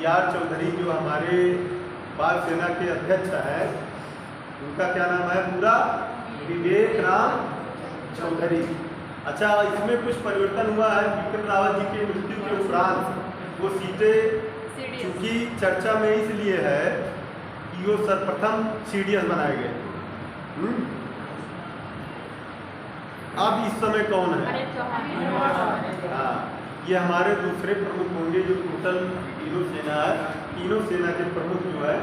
Are Chaudhary जो हमारे वायुसेना के अध्यक्ष हैं, उनका क्या नाम है पूरा? विवेक राम चौधरी। अच्छा, इसमें कुछ परिवर्तन हुआ है। विपिन रावत जी की मृत्यु के उपरांत वो सीटें चूँकि चर्चा में इसलिए है कि वो सर्वप्रथम CDS बनाए गए। अब इस समय कौन है? हाँ, ये हमारे दूसरे प्रमुख होंगे जो टोटल तीनों सेना है। तीनों सेना के प्रमुख जो है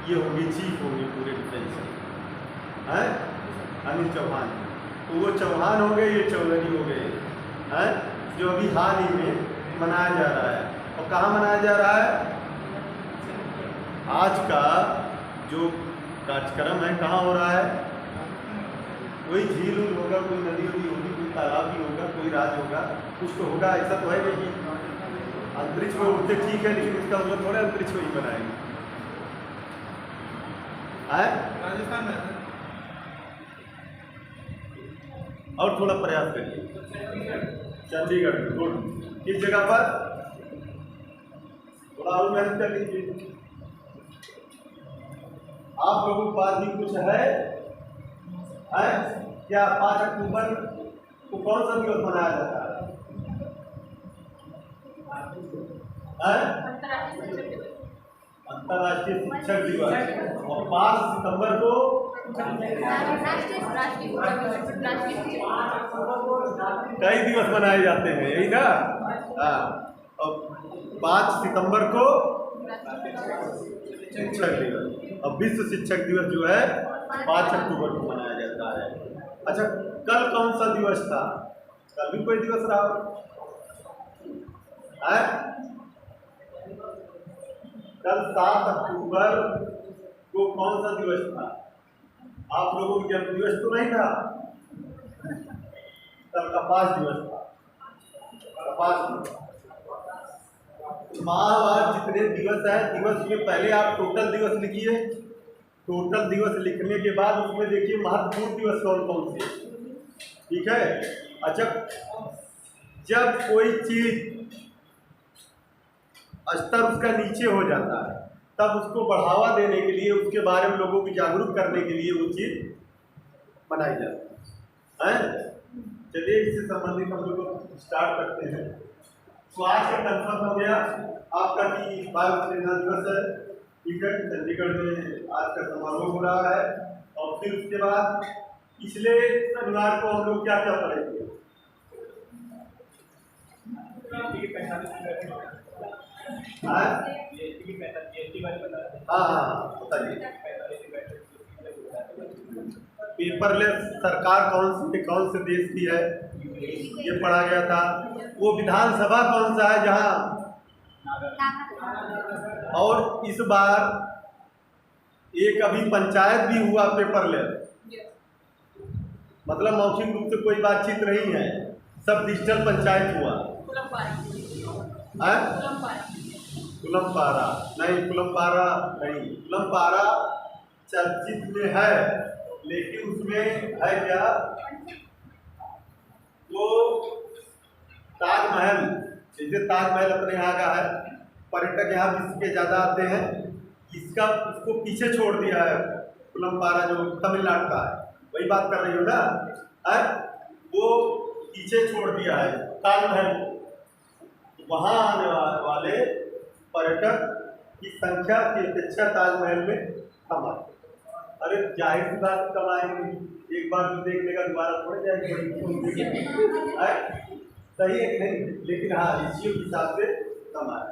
ये होंगे, चीफ होंगे पूरे डिफेंस हैं, अनिल चौहान। तो वो चौहान हो गए, ये चौधरी हो गए हैं, जो अभी हाल ही में मनाया जा रहा है। और कहाँ मनाया जा रहा है? आज का जो कार्यक्रम है कहाँ हो रहा है? कोई झील उल होगा, कोई नदी उदी होगी, कोई तालाब भी होगा, कोई राज होगा, कुछ तो होगा। ऐसा तो है नहीं कि अंतरिक्ष में उड़ते ठीक है, लेकिन इसका मतलब थोड़ा अंतरिक्ष में ही बनाएंगे। राजस्थान में और थोड़ा प्रयास करिए। चंडीगढ़ में, गुड। किस जगह पर? थोड़ा और मेहनत कर लीजिए। आप लोगों के पास भी कुछ है क्या? 5 अक्टूबर को कौन सा दिवस मनाया जाता है? अंतर्राष्ट्रीय शिक्षक दिवस। और 5 सितंबर को कई दिवस मनाए जाते हैं, यही ना? हाँ। और 5 सितंबर को शिक्षक दिवस, और विश्व शिक्षक दिवस जो है 5 अक्टूबर को मनाया जाता है। अच्छा, कल कौन सा दिवस था? कल भी कोई दिवस रहा है? कल 7 अक्टूबर को कौन सा दिवस था? आप लोगों को जन्म दिवस तो नहीं था? कल कपास दिवस था। कपास दिवस। महाभारत जितने दिवस है, दिवस में पहले आप टोटल दिवस लिखिए। टोटल दिवस लिखने के बाद उसमें देखिए महत्वपूर्ण दिवस कौन कौन से, ठीक है? अच्छा, जब कोई चीज स्तर उसका नीचे हो जाता है, तब उसको बढ़ावा देने के लिए, उसके बारे में लोगों को जागरूक करने के लिए वो चीज बनाई जाती है। चलिए, इससे संबंधित हम लोग स्टार्ट करते हैं। तो आज का कंफर्म हो गया आपका कि वायुसेना दिवस है, ठीक है? चंडीगढ़ में आज का समारोह हो रहा है। और फिर उसके बाद पिछले शनिवार को हम लोग क्या क्या पढ़ेंगे? हाँ, बताइए। पेपरलेस सरकार कौन से देश की है, ये पढ़ा गया था। वो विधानसभा कौन सा है जहाँ? और इस बार एक अभी पंचायत भी हुआ पेपरलेस, मतलब मौखिक रूप से कोई बातचीत नहीं है, सब डिजिटल पंचायत हुआ। कुलमपारा नहीं, कुलमपारा नहीं, कुलमपारा चर्चित में है, लेकिन उसमें है क्या? वो ताजमहल, जैसे ताजमहल अपने यहाँ का है, पर्यटक यहाँ विश्व के ज़्यादा आते हैं, उसको पीछे छोड़ दिया है कुलमपारा जो तमिलनाडु का है। वही बात कर रही हो ना? वो पीछे छोड़ दिया है ताजमहल को। वहाँ आने वाले पर्यटक की संख्या की अपेक्षा ताजमहल में कम आती। अरे जाहिर सी बात कम आएंगे, एक बार जो देख लेगा दोबारा थोड़े जाएंगे। सही है कि नहीं? लेकिन हाँ, रेशियो के हिसाब से कम आए।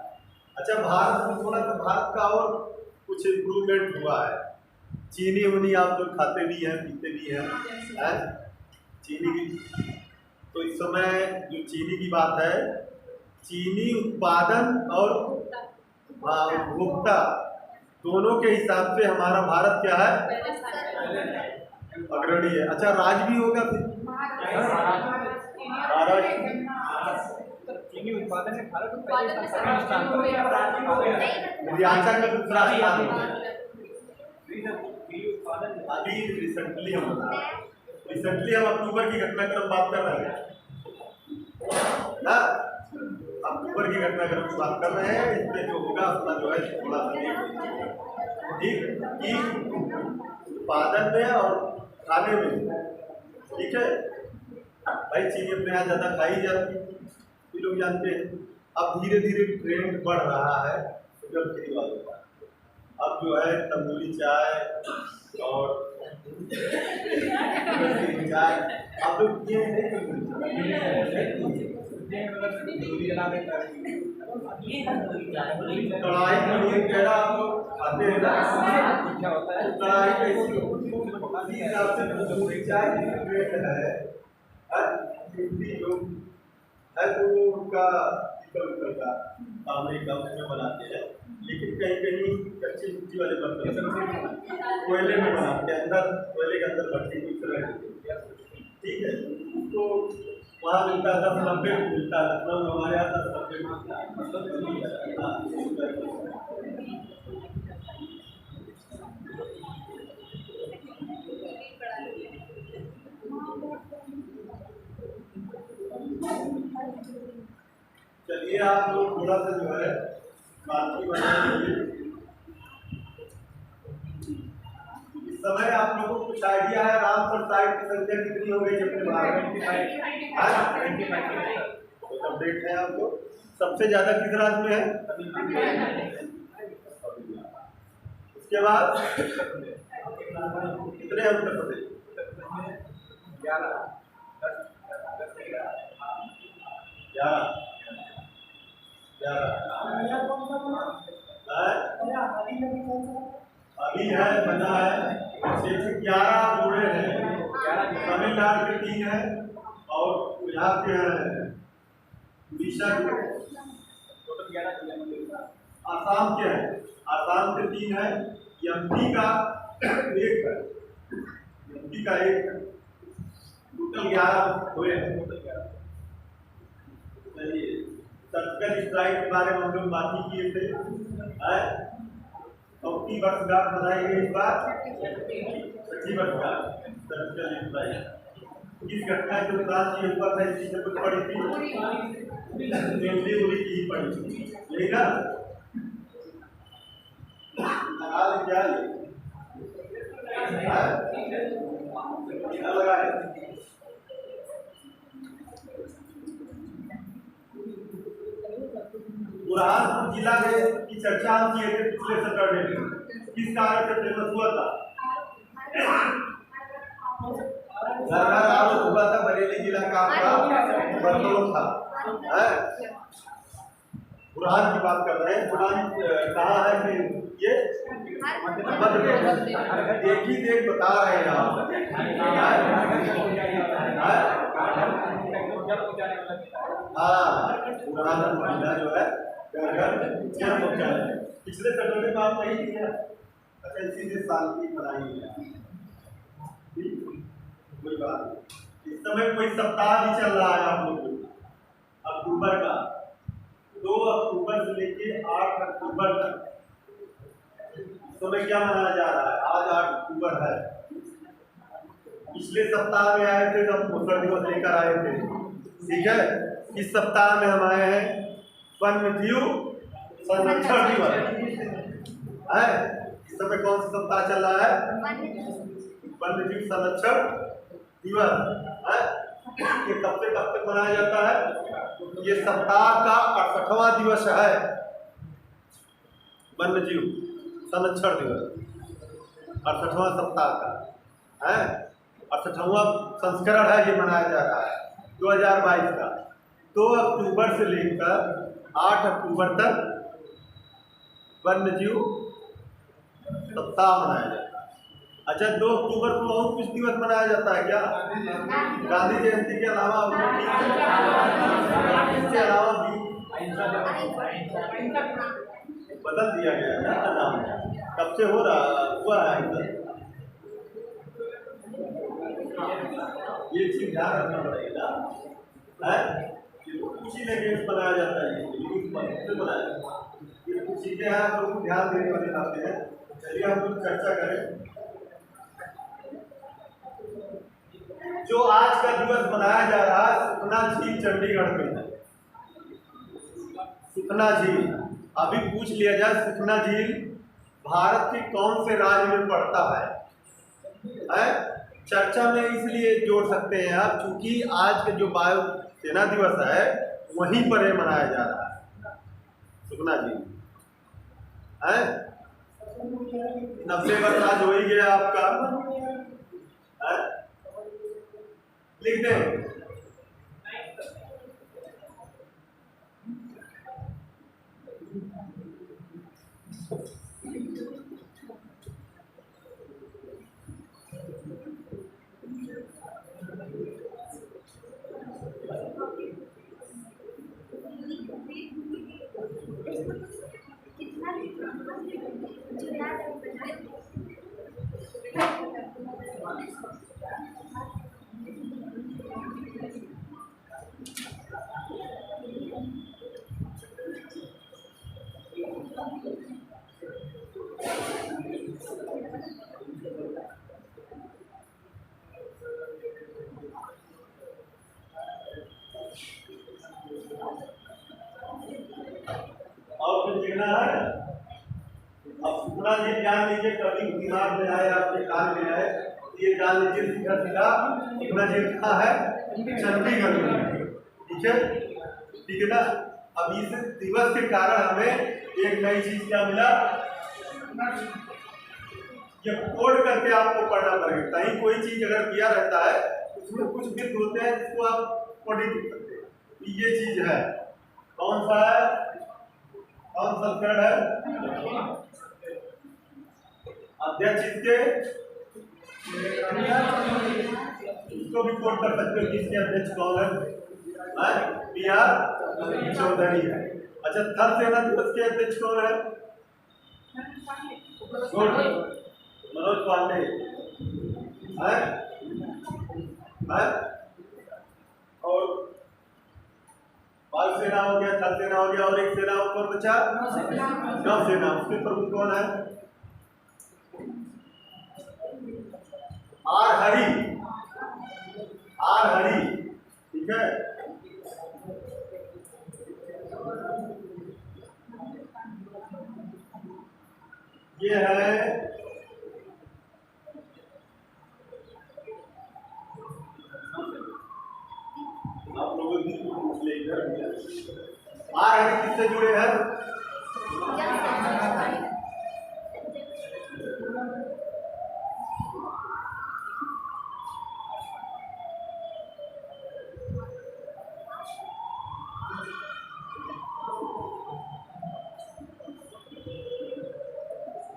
अच्छा, भारत में थोड़ा सा भारत का और कुछ इम्प्रूवमेंट हुआ है। चीनी उनी आप लोग खाते भी हैं, पीते भी हैं, चीनी की। तो इस समय जो चीनी की बात है, चीनी उत्पादन और उपभोक्ता दोनों के हिसाब से हमारा भारत क्या है? अग्रणी है। अच्छा, राज भी होगा फिर चीनी उत्पादन में भारत विद्याचल का दूसरा स्थान है। अभी रिसेंटली हम अक्टूबर की घटनाक्रम बात कर रहे हैं ना? अक्टूबर की घटनाक्रम की बात कर रहे हैं। इसमें जो होगा अपना जो है थोड़ा ठीक कि उत्पादन में और खाने में, ठीक है भाई, चीनी अपने यहाँ ज़्यादा खाई जाती है, ये लोग जानते हैं। अब धीरे धीरे ट्रेंड बढ़ रहा है शुगर फ्री वालों का। अब जो है तंदूरी चाय और चाय आप लोग ये कढ़ाई पनीर पेड़ा आप लोग खाते हैं ना, क्या होता है कढ़ाई कैसी उसी हिसाब से तंदूरी चाय की रेट है जो है तो उनका निकल का तांबे का उसमें बनाते हैं, लेकिन कहीं कहीं कच्ची मिट्टी वाले बर्तन कोयले में बनाते हैं, अंदर कोयले के अंदर भट्टी की तरह, ठीक है। तो वहाँ मिलता है 10-90 मिलता है, मतलब हमारे यहाँ 10-90 मिलता है, मतलब चलिए आप लोग थोड़ा सा जो है बातचीत बनाइए। इस समय आप लोगों को कुछ आइडिया है रामपुर साइड की संख्या कितनी हो गई अपने भारत में? अपडेट है आपको। सबसे ज्यादा किस राज्य में है? उसके बाद कितने हैं उत्तर प्रदेश? 11 अभी है बना है 11 जोड़े हैं। तमिलनाडु के 3 है और यहाँ के उड़ीसा के, आसाम के हैं, आसाम के 3 है, एमपी का 1 है, एमपी का 1 है, टोटल 11 हुए हैं। चलिए सर्जिकल स्ट्राइक के बारे में हम लोग बात ही किए थे। 30 वर्षगांठ मनाई गई इस बार, 30 वर्षगांठ सर्जिकल स्ट्राइक। इस घटना के बाद ये हुआ था, इसी से कुछ पड़ी थी उड़ी की पड़ी थी, लेकिन हाल क्या लगा है बुरहानपुर जिला में की चर्चा हम किए थे पिछले सैटरडे में, किस कारण से फेमस हुआ था? आरोप हुआ था बरेली जिला का बरतौल था। बुरहान की बात कर रहे हैं। बुरहान कहाँ है कि ये मध्य प्रदेश, एक ही देख बता रहे हैं आप। हाँ बुरहान जिला जो है पिछले सैटरडे में आप नहीं किया। अच्छा इसीलिए शांति बनाई है, कोई बात। इस समय कोई सप्ताह भी चल रहा है आप लोगों का अक्टूबर का, 2 अक्टूबर से लेके 8 अक्टूबर तक। इस समय क्या मनाया जा रहा है? आज 8 अक्टूबर है। पिछले सप्ताह में आए थे जब पोषण दिवस लेकर आए थे, ठीक है। इस सप्ताह में हम आए हैं वन्यजीव संरक्षण दिवस है। इस समय कौन सा सप्ताह चल रहा है? वन्यजीव संरक्षण दिवस है। ये कब से कब तक मनाया जाता है? ये सप्ताह का 68वां दिवस है, वन्यजीव संरक्षण दिवस 68वां सप्ताह का है। 68वां संस्करण है, ये मनाया जा रहा है 2022 का। 2 अक्टूबर से लेकर 8 अक्टूबर तक वन्यजीव सप्ताह मनाया जाता है। अच्छा 2 अक्टूबर को और कुछ दिवस मनाया जाता है क्या? गांधी जयंती के अलावा इसके अलावा भी बदल दिया गया है नाम। कब से हो रहा हुआ है ये चीज ध्यान रखना पड़ेगा है। कुछ ही लेके बनाया जाता है, बनाया जाता है। ये कुछ चीजें हैं तो ध्यान देने वाली बातें हैं। चलिए हम लोग चर्चा करें। जो आज का दिवस मनाया जा रहा है सुखना झील चंडीगढ़ में है। सुखना झील। अभी पूछ लिया जाए सुखना झील भारत के कौन से राज्य में पड़ता है? चर्चा में इसलिए जोड़ सकते हैं आप, क्योंकि आज के जो वायु सेना दिवस है वहीं पर ये मनाया जा रहा है सुखना झील है। 90 वर्ष आज हो ही गया आपका है? लिख दें। और कुछ लिखना है? अब सुखना जी जान लीजिए, कभी दिमाग में आए आपके कान में आए ये जान लीजिए सीधा सीधा सुखना जी कहाँ है? चंडीगढ़ में। ठीक है, ठीक है ना। अब इस दिवस के कारण हमें एक नई चीज क्या मिला? ये कोड करके आपको पढ़ना पड़ेगा। कहीं कोई चीज अगर दिया रहता है उसमें कुछ बिट होते हैं जिसको आप कोडिंग कर सकते हैं। ये चीज है, कौन सा है? कौन सा पेड़ है? अध्यक्ष इसके इसको भी कोड कर सकते हो कि इसके अध्यक्ष कौन है? BR चौधरी है। अच्छा, थल सेना दिवस के अध्यक्ष कौन है? मनोज पांडे है? और वायु सेना हो गया, थल सेना हो गया, और एक सेना ऊपर बचा नौसेना। उसके प्रमुख कौन है? आर हरी। ठीक है, ये है आप लोगों की पूछ लेकर आर हरी किससे जुड़े हैं?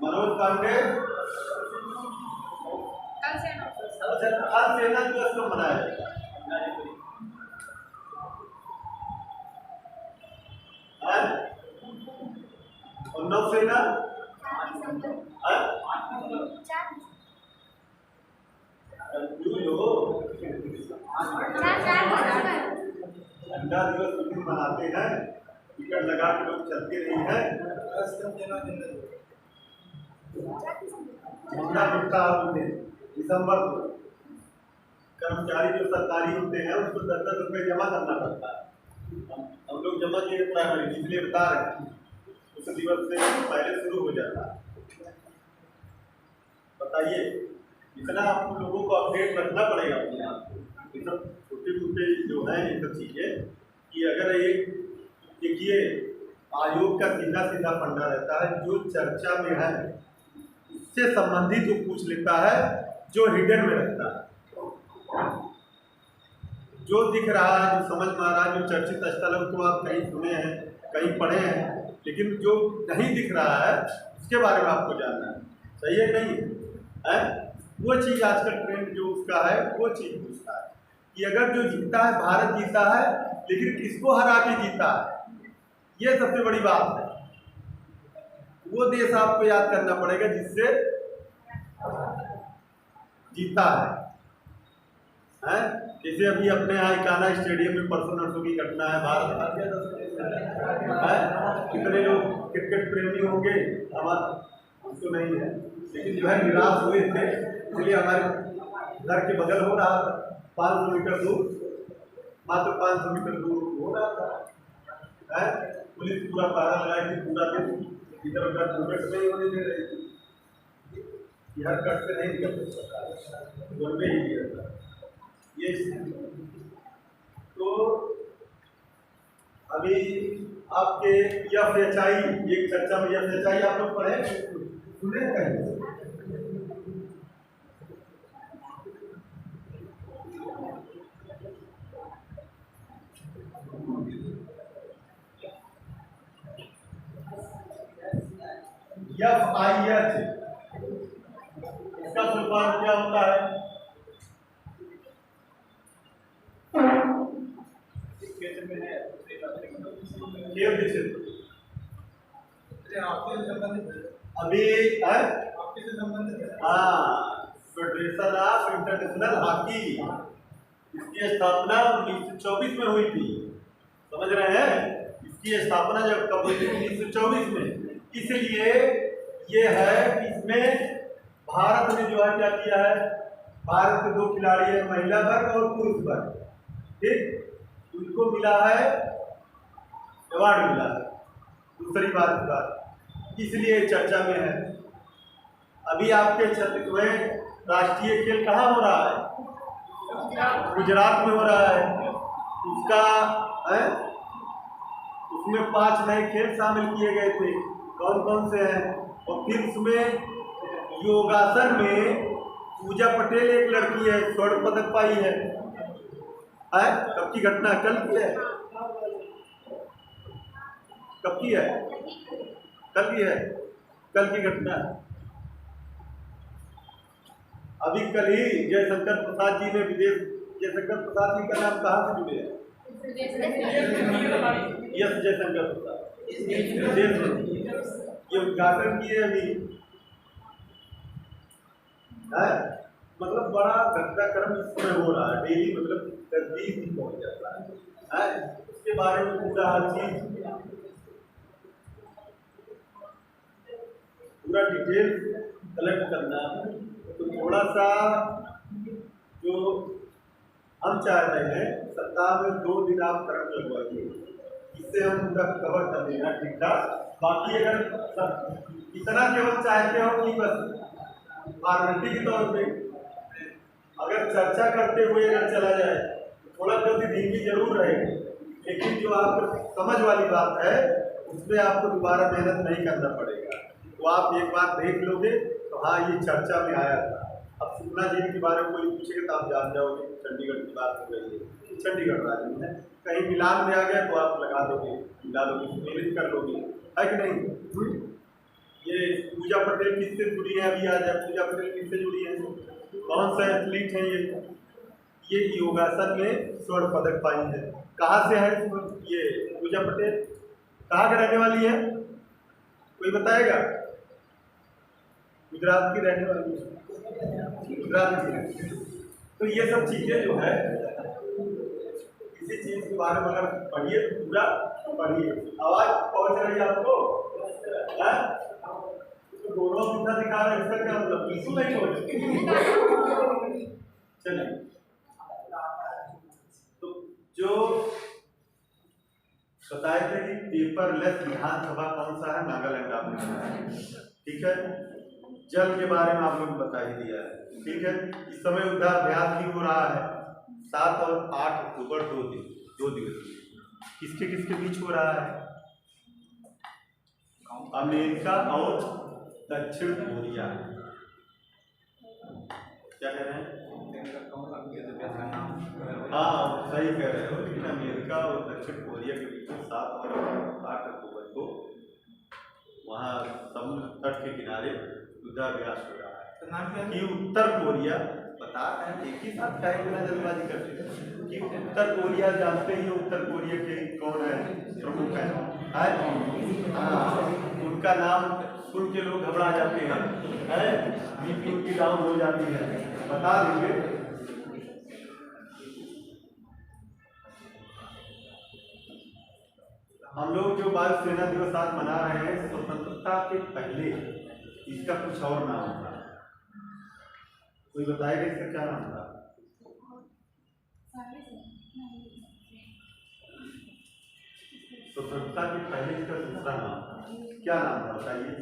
मनोज पांडे थल सेना दिवस को मनाया और नौसेना झंडा दिवस उस दिन मनाते हैं, टिकट लगा के लोग चलते नहीं है। झंडा दिखता है दिसंबर को। कर्मचारी जो सरकारी होते हैं उसको 10-10 रुपये जमा करना पड़ता है। हम लोग जमा किए प्राइमरी, इसलिए बता रहे हैं उस दिवस से पहले शुरू हो जाता है। बताइए, इतना आप लोगों को अपडेट रखना पड़ेगा अपने आप को। ये सब छोटे छोटे जो हैं ये सब चीज़ें कि अगर एक देखिए आयोग का सीधा सीधा फंडा रहता है, जो चर्चा में है उससे संबंधित वो पूछ लेता है, जो हिडन में रहता है, जो दिख रहा है, जो समझ में आ रहा है, जो चर्चित स्थल है उसको आप कहीं सुने हैं, कहीं पढ़े हैं, लेकिन जो नहीं दिख रहा है उसके बारे में आपको जानना है। सही है नहीं है? वो चीज़ आजकल ट्रेंड जो उसका है वो चीज़ पूछता है कि अगर जो जीता है भारत जीता है, लेकिन किसको हरा के जीता है, ये सबसे बड़ी बात है। वो देश आपको याद करना पड़ेगा जिससे जीता है? जैसे अभी अपने यहाँ इकाना स्टेडियम में परसों नरसों की घटना है, भारत है, कितने लोग क्रिकेट प्रेमी होंगे, हमारा उसको नहीं है, लेकिन जो है निराश हुए थे, इसलिए हमारे घर के बगल हो रहा था 500 मीटर दूर, मात्र 500 मीटर दूर हो रहा था। पुलिस पूरा पहरा लगाई थी, पूरा दिन इधर उधर मूवमेंट नहीं होने दे रही थी, बिहार कट से नहीं निकल सकता, बोलने ही दिया था ये। तो अभी आपके FHI, एक चर्चा में FHI आप लोग पढ़े सुने कहीं? FIH इसका फुल फॉर्म क्या होता है? अभी फेडरेशन ऑफ इंटरनेशनल हॉकी, इसकी स्थापना 1924 में हुई थी, समझ रहे हैं? इसकी स्थापना जब कब हुई थी? 1924 में। इसलिए ये है कि इसमें भारत ने जो है क्या किया है, भारत के 2 खिलाड़ी हैं, महिला वर्ग और पुरुष वर्ग, ठीक, उनको मिला है अवार्ड, मिला है दूसरी बात, इसलिए चर्चा में है। अभी आपके क्षेत्र में राष्ट्रीय खेल कहाँ हो रहा है? गुजरात में हो रहा है। उसका है, उसमें 5 नए खेल शामिल किए गए थे, कौन कौन से हैं? और फिर उसमें योगासन में पूजा पटेल एक लड़की है, स्वर्ण पदक पाई है। कब की घटना? कल की है? कब की है? कल की है, कल की घटना। अभी कल ही जयशंकर प्रसाद जी ने विदेश, जयशंकर प्रसाद जी का नाम कहाँ से जुड़े हैं? यस, जयशंकर प्रसाद ये उद्घाटन किए अभी है। मतलब बड़ा घटनाक्रम इसमें हो रहा है, डेली मतलब 10-20 दिन पहुंच जाता है। उसके बारे में पूरा हर चीज पूरा डिटेल कलेक्ट करना। तो थोड़ा सा जो हम चाह रहे हैं, सप्ताह में 2 दिन आप करंट लगवाइए, इससे हम पूरा कवर कर देना ठीक ठाक। बाकी अगर इतना केवल चाहते हो कि बस फॉर्मेलिटी के तौर पे अगर चर्चा करते हुए अगर चला जाए तो थोड़ा गति धीमी जरूर रहेगी, लेकिन जो आप समझ वाली बात है उस पर आपको दोबारा मेहनत नहीं करना पड़ेगा। तो आप एक बार देख लोगे तो हाँ ये चर्चा में आया था। अब सुखना झील के बारे में कोई पूछेगा तो आप जान जाओगे, चंडीगढ़ की बात हो रही है, चंडीगढ़ राज्य में है, कहीं मिलान में आ गया तो आप लगा दोगे, मिला दोगे, सम्मिलित कर लोगे, है कि नहीं? ये पूजा पटेल किससे जुड़ी है? अभी आज पूजा पटेल किससे जुड़ी है? कौन सा एथलीट है ये योगासन में स्वर्ण पदक पाई है। कहाँ से है ये पूजा पटेल? कहाँ के रहने वाली है, कोई बताएगा? गुजरात की रहने वाली है, गुजरात की। तो ये सब चीजें जो है, किसी चीज के बारे में अगर पढ़िए तो पूरा पढ़िए। आवाज पहुंच रही है आपको? तो दोनों कितना दिखा रहे हैं, इसका क्या मतलब? बिल्कुल नहीं पहुंच। चलिए, तो जो बताए थे कि पेपरलेस विधानसभा कौन सा है? नागालैंड आपने बताया, ठीक है। जल के बारे में आप लोग बता ही दिया है, ठीक है। इस समय युद्धाभ्यास भी हो रहा है 7 और 8 अक्टूबर 2 दिवस। किसके किसके बीच हो रहा है? अमेरिका और दक्षिण कोरिया। क्या कह रहे हैं? हाँ सही कह रहे हो, लेकिन अमेरिका और दक्षिण कोरिया के बीच में 7 और 8 अक्टूबर को वहाँ समुद्र तट के किनारे युद्धाभ्यास हो रहा है। कि उत्तर कोरिया, बता रहे हैं एक ही साथ टाइम में जल्दबाजी करते हैं कि उत्तर कोरिया, जानते ही उत्तर कोरिया के कौन है प्रमुख है? उनका नाम सुन के लोग घबरा जाते हैं, बीपी उनकी डाउन हो जाती है, बता देंगे। हम लोग जो वायुसेना दिवस आज मना रहे हैं, स्वतंत्रता के पहले इसका कुछ और नाम था। कोई बताएगा इसका क्या नाम था? स्वतंत्रता के पहले इसका दूसरा नाम था, क्या नाम था बताइए?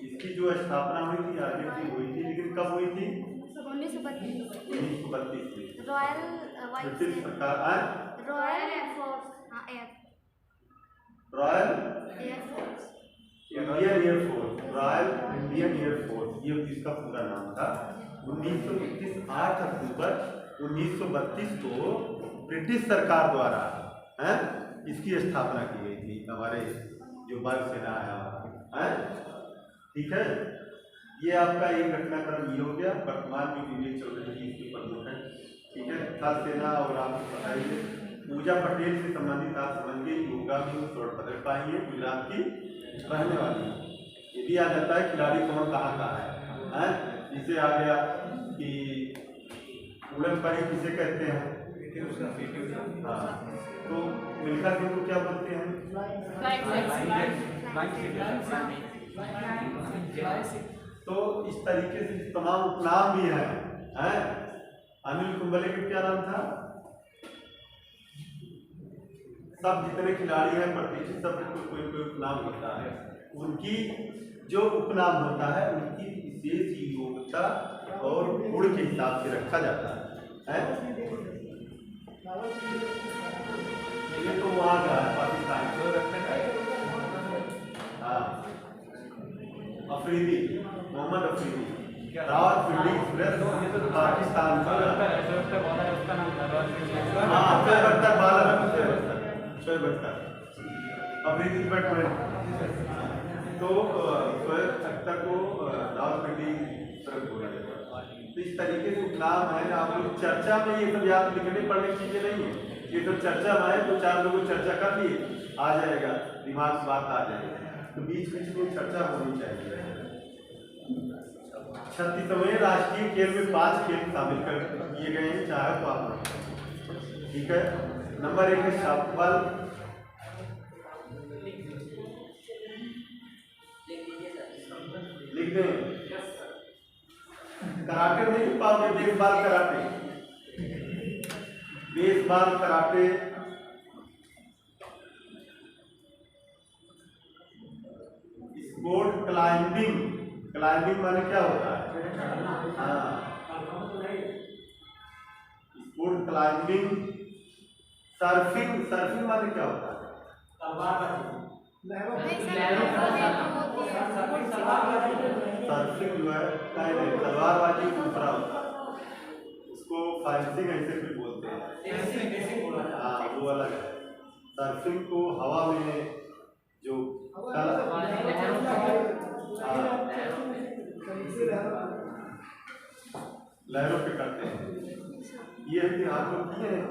इसकी जो स्थापना हुई थी आगे की हुई थी, लेकिन कब हुई थी? 1932 में। रॉयल ब्रिटिश सरकार आए, royal air force, royal air force, Indian air force, royal Indian air force, ये इसका पूरा नाम था। 1931 8 अक्टूबर 1932 को ब्रिटिश सरकार द्वारा इसकी स्थापना की गई थी, हमारे जो वायुसेना है। ठीक है, ये आपका एक घटनाक्रम ये हो गया। वर्तमान में वीडियो चल रही है इसके प्रमुख है। ठीक है, थल सेना और आपको बताइए पूजा पटेल से संबंधित आप समझिए, योगा में स्वर्ण पदक पाई है, गुजरात की रहने वाली। ये भी आ जाता है खिलाड़ी कौन कहाँ का है। जिसे आ गया कि उड़न परी किसे कहते हैं? हाँ, तो मिल्खा सिंह को क्या बोलते हैं? तो इस तरीके से तमाम उपनाम भी हैं। अनिल कुंबले का क्या नाम था? सब जितने खिलाड़ी हैं प्रतिष्ठित, सब कोई कोई उपनाम होता है। उनकी जो उपनाम होता है उनकी विशेष योग्यता और गुण के हिसाब से रखा जाता है। ये तो वहाँ का है, पाकिस्तान हाँ, अफरीदी, मोहम्मद अफरीदी, रावलपिंडी एक्सप्रेस पाकिस्तान का। हाँ, शोएब अख्तर अफरीदी डिपार्टमेंट। तो शोएब अख्तर को रावलपिंडी तरफ बोला जाता है। तो इस तरीके से उपनाम है। आप लोग चर्चा में ये सब याद लिखने पढ़ने की चीजें नहीं है, ये तो चर्चा में है तो चार लोगों चर्चा कर लिए आ जाएगा, दिमाग से बात आ जाएगी। तो बीच बीच में चर्चा होनी चाहिए। 36वें राष्ट्रीय खेल में 5 खेल शामिल कर किए गए हैं, चाहे तो आप। ठीक है, नंबर 1 है शॉटबॉल, लिख दें। कराटे नहीं लिख पाओगे, baseball karate, baseball karate. Sport climbing, climbing माने क्या होता है? हाँ, स्पोर्ट क्लाइंबिंग। सर्फिंग, सर्फिंग माने क्या होता है? सर्फिंग जो है तलवारबाजी दूसरा होता है, उसको फेंसिंग ऐसे भी बोलते हैं। हाँ, वो अलग है। सर्फिंग को हवा में जो लहरों पे करते हैं, ये भी आप लोग किए हैं।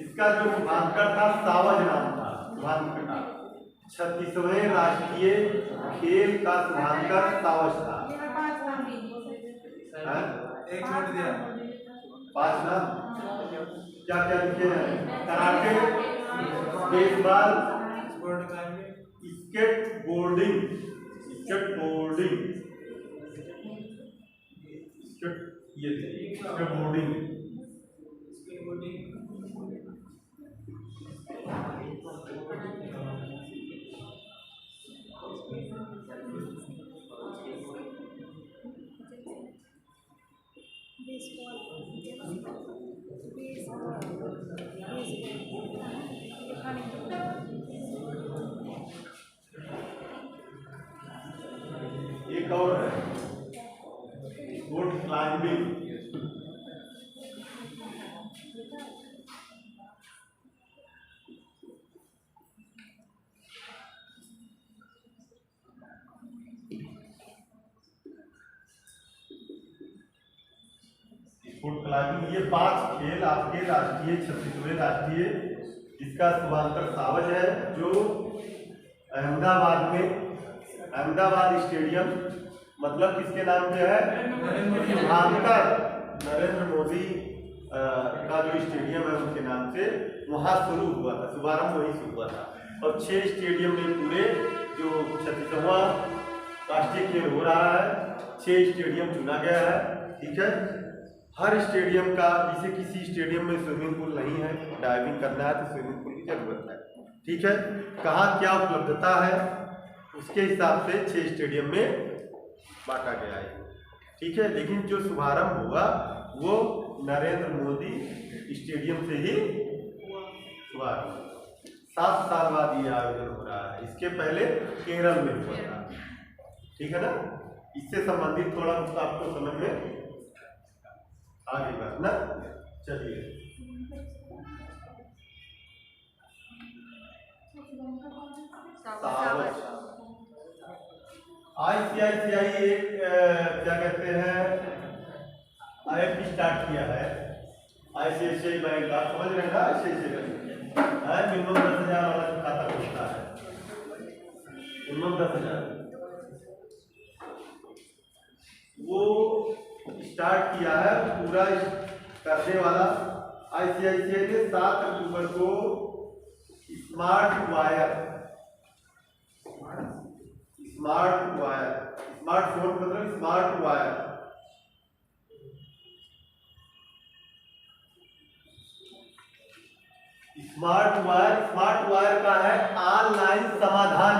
इसका जो शुभांकर था सावज नाम था, शुभांकर था। 36वें राष्ट्रीय खेल का शुभांकर सावज था। एक मिनट दिया, 5 नाम क्या क्या लिखे हैं? Karate, baseball, skateboarding, skateboarding, skateboarding, एक और है स्पोर्ट क्लाइंबिंग। स्पोर्ट क्लाइंबिंग, ये 5 खेल आपके राष्ट्रीय 36वें राष्ट्रीय, जिसका शुभांकर सावज है, जो अहमदाबाद में, अहमदाबाद स्टेडियम मतलब किसके नाम पे है? शुभांकर नरेंद्र मोदी का जो स्टेडियम है उनके नाम से वहाँ शुरू हुआ था, शुभारंभ वहीं से हुआ था। और 6 स्टेडियम में पूरे जो 36वां राष्ट्रीय खेल हो रहा है, 6 स्टेडियम चुना गया है। ठीक है, हर स्टेडियम का, जैसे किसी स्टेडियम में स्विमिंग पूल नहीं है, डाइविंग करना है तो स्विमिंग पूल की जरूरत है। ठीक है, कहाँ क्या उपलब्धता है उसके हिसाब से 6 स्टेडियम में बांटा गया है। ठीक है, लेकिन जो शुभारंभ होगा वो नरेंद्र मोदी स्टेडियम से ही शुभारंभ। 7 साल बाद ये आयोजन हो रहा है, इसके पहले केरल में हुआ था। ठीक है ना, इससे संबंधित थोड़ा आपको समझ में आगे बढ़ना। चलिए, ICICI एक क्या कहते हैं IFP स्टार्ट किया है। ICICI बैंक, आप समझ रहे हैं ना, ICICI बैंक मिनिमम 10,000 वाला खाता खुलता है, मिनिमम 10,000 वो स्टार्ट किया है पूरा करने वाला। ICICI ने 7 अक्टूबर को स्मार्टफोन मतलब स्मार्ट वायर स्मार्ट वायर का है ऑनलाइन समाधान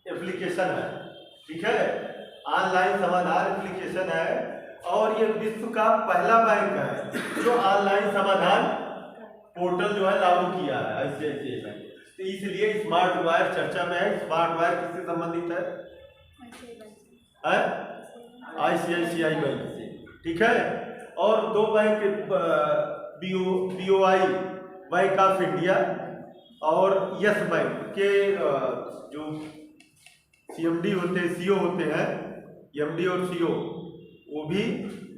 एप्लीकेशन है। ठीक है, ऑनलाइन समाधान एप्लीकेशन है और ये विश्व का पहला बैंक है जो ऑनलाइन समाधान पोर्टल जो है लागू किया है ICICI बैंक। तो इसलिए स्मार्ट वायर चर्चा में है। स्मार्ट वायर किससे संबंधित है? ICICI बैंक से। ठीक है, और 2 bank BOI bank of India और यस बैंक के जो CMD होते हैं, CO होते हैं, MD और CO, वो भी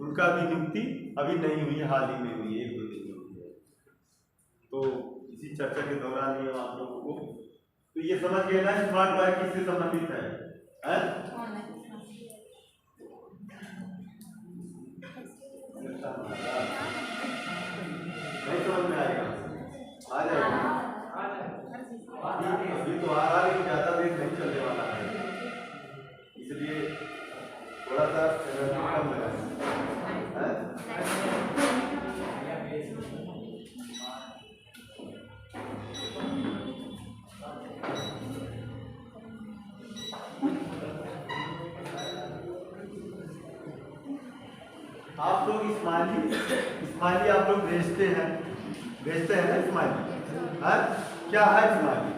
उनका भी नियुक्ति अभी नहीं हुई है, हाल ही में हुई है, 1-2 दिन में हुई है। तो इसी चर्चा के दौरान ये आप लोगों को तो ये समझ गए ना स्मार्ट वायर किससे संबंधित है? नहीं समझ में आएगा? आ जाएगा, अभी तो आ रहा है, ज्यादा देर नहीं चलने वाला है, इसलिए थोड़ा सा कम लगा। आप लोग स्माइली आप लोग भेजते हैं ना स्माइली? क्या है स्माइली?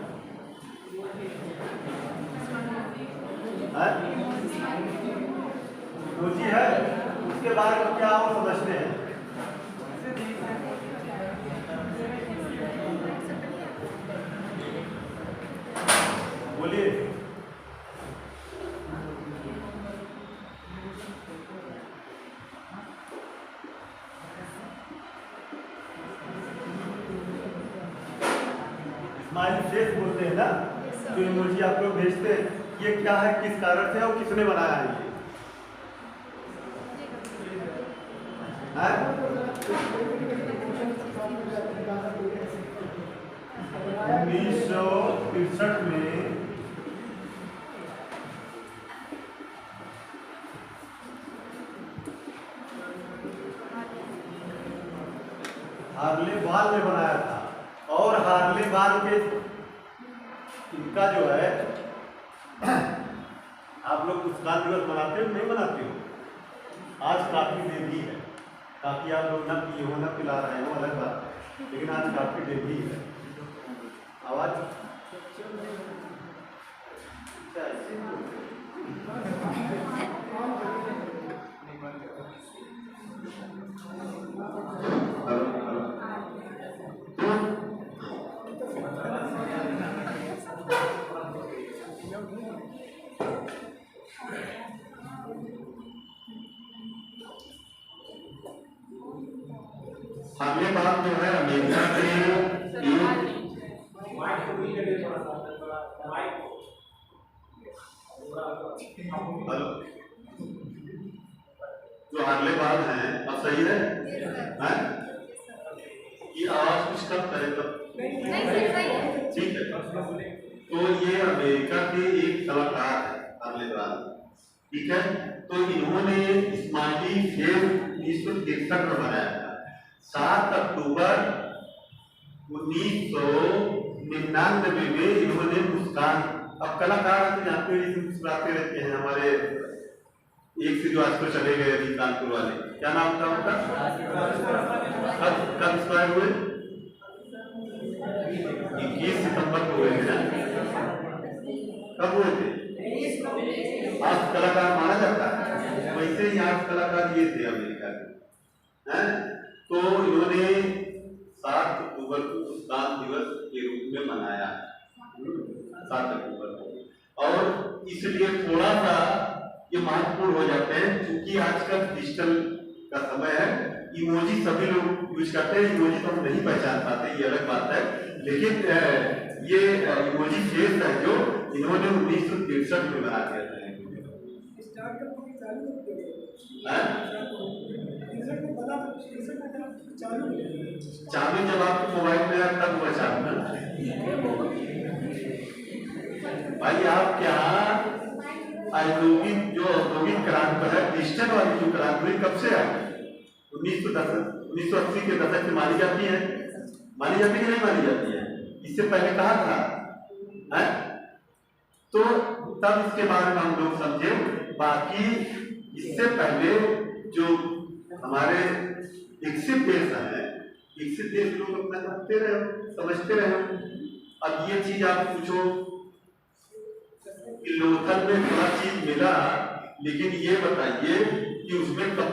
रोजी है, उसके बारे में क्या आप समझते हैं? बोलिए। स्माइली फेस बोलते हैं ना, जो इमोजी आप लोग भेजते हैं, ये क्या है, किस कारण से और किसने बनाया है ये? 1963 में हार्ले बाल ने बनाया था। और हार्ले बाल के इनका जो है आप लोग मुस्कान दिवस मनाते हो नहीं मनाते हो? आज काफी डे भी है, काफी आप लोग न पिए हो न पिला रहे हो अलग बात, लेकिन आज काफी डे भी है। आवाज अगले बात जो है अमेरिका के जो हार्ले बाल हैं, अब सही है? ये आवाज कुछ कम करे तब ठीक है। तो ये अमेरिका के एक कलाकार है हार्ले, ठीक है। तो इन्होंने स्माइली फेस 1963 में बनाया था। 7 अक्टूबर 1999 में इन्होंने मुस्कान, अब कलाकार तो जानते हैं मुस्कुराते रहते हैं हमारे, एक से जो आजकल चले गए अभी कानपुर वाले, क्या नाम था उनका, कब एक्सपायर हुए, 21 सितंबर को हुए थे, कब हुए थे, आज कलाकार माना जाता है, वैसे ही आज कलाकार ये थे अमेरिका के, हैं। तो इन्होंने 7 अक्टूबर को मुस्कान दिवस के रूप में मनाया, 7 अक्टूबर को, और इसलिए थोड़ा सा ये महत्वपूर्ण हो जाते हैं क्योंकि आजकल डिजिटल का समय है। इमोजी सभी लोग यूज करते हैं, इमोजी तो हम नहीं पहचान पाते, ये अलग बात है, लेकिन ये इमोजी फेस है जो इन्होंने 1963 में बना दिया था। चालू जब आपके मोबाइल में आया तब हुआ चालू भाई। आप क्या औद्योगिक क्रांति है, डिजिटल वाली जो क्रांति हुई कब से आई, 1980 के दशक से मानी जाती है, मानी जाती है कि नहीं मानी जाती है, इससे पहले कहा था है? तो तब इसके बारे में हम लोग समझे। बाकी इससे पहले जो हमारे विकसित देश है, विकसित देश लोग अपना करते रहे, समझते रहे। अब ये चीज आप पूछो कि लोथल में थोड़ा चीज मिला, लेकिन ये बताइए कि उसमें कब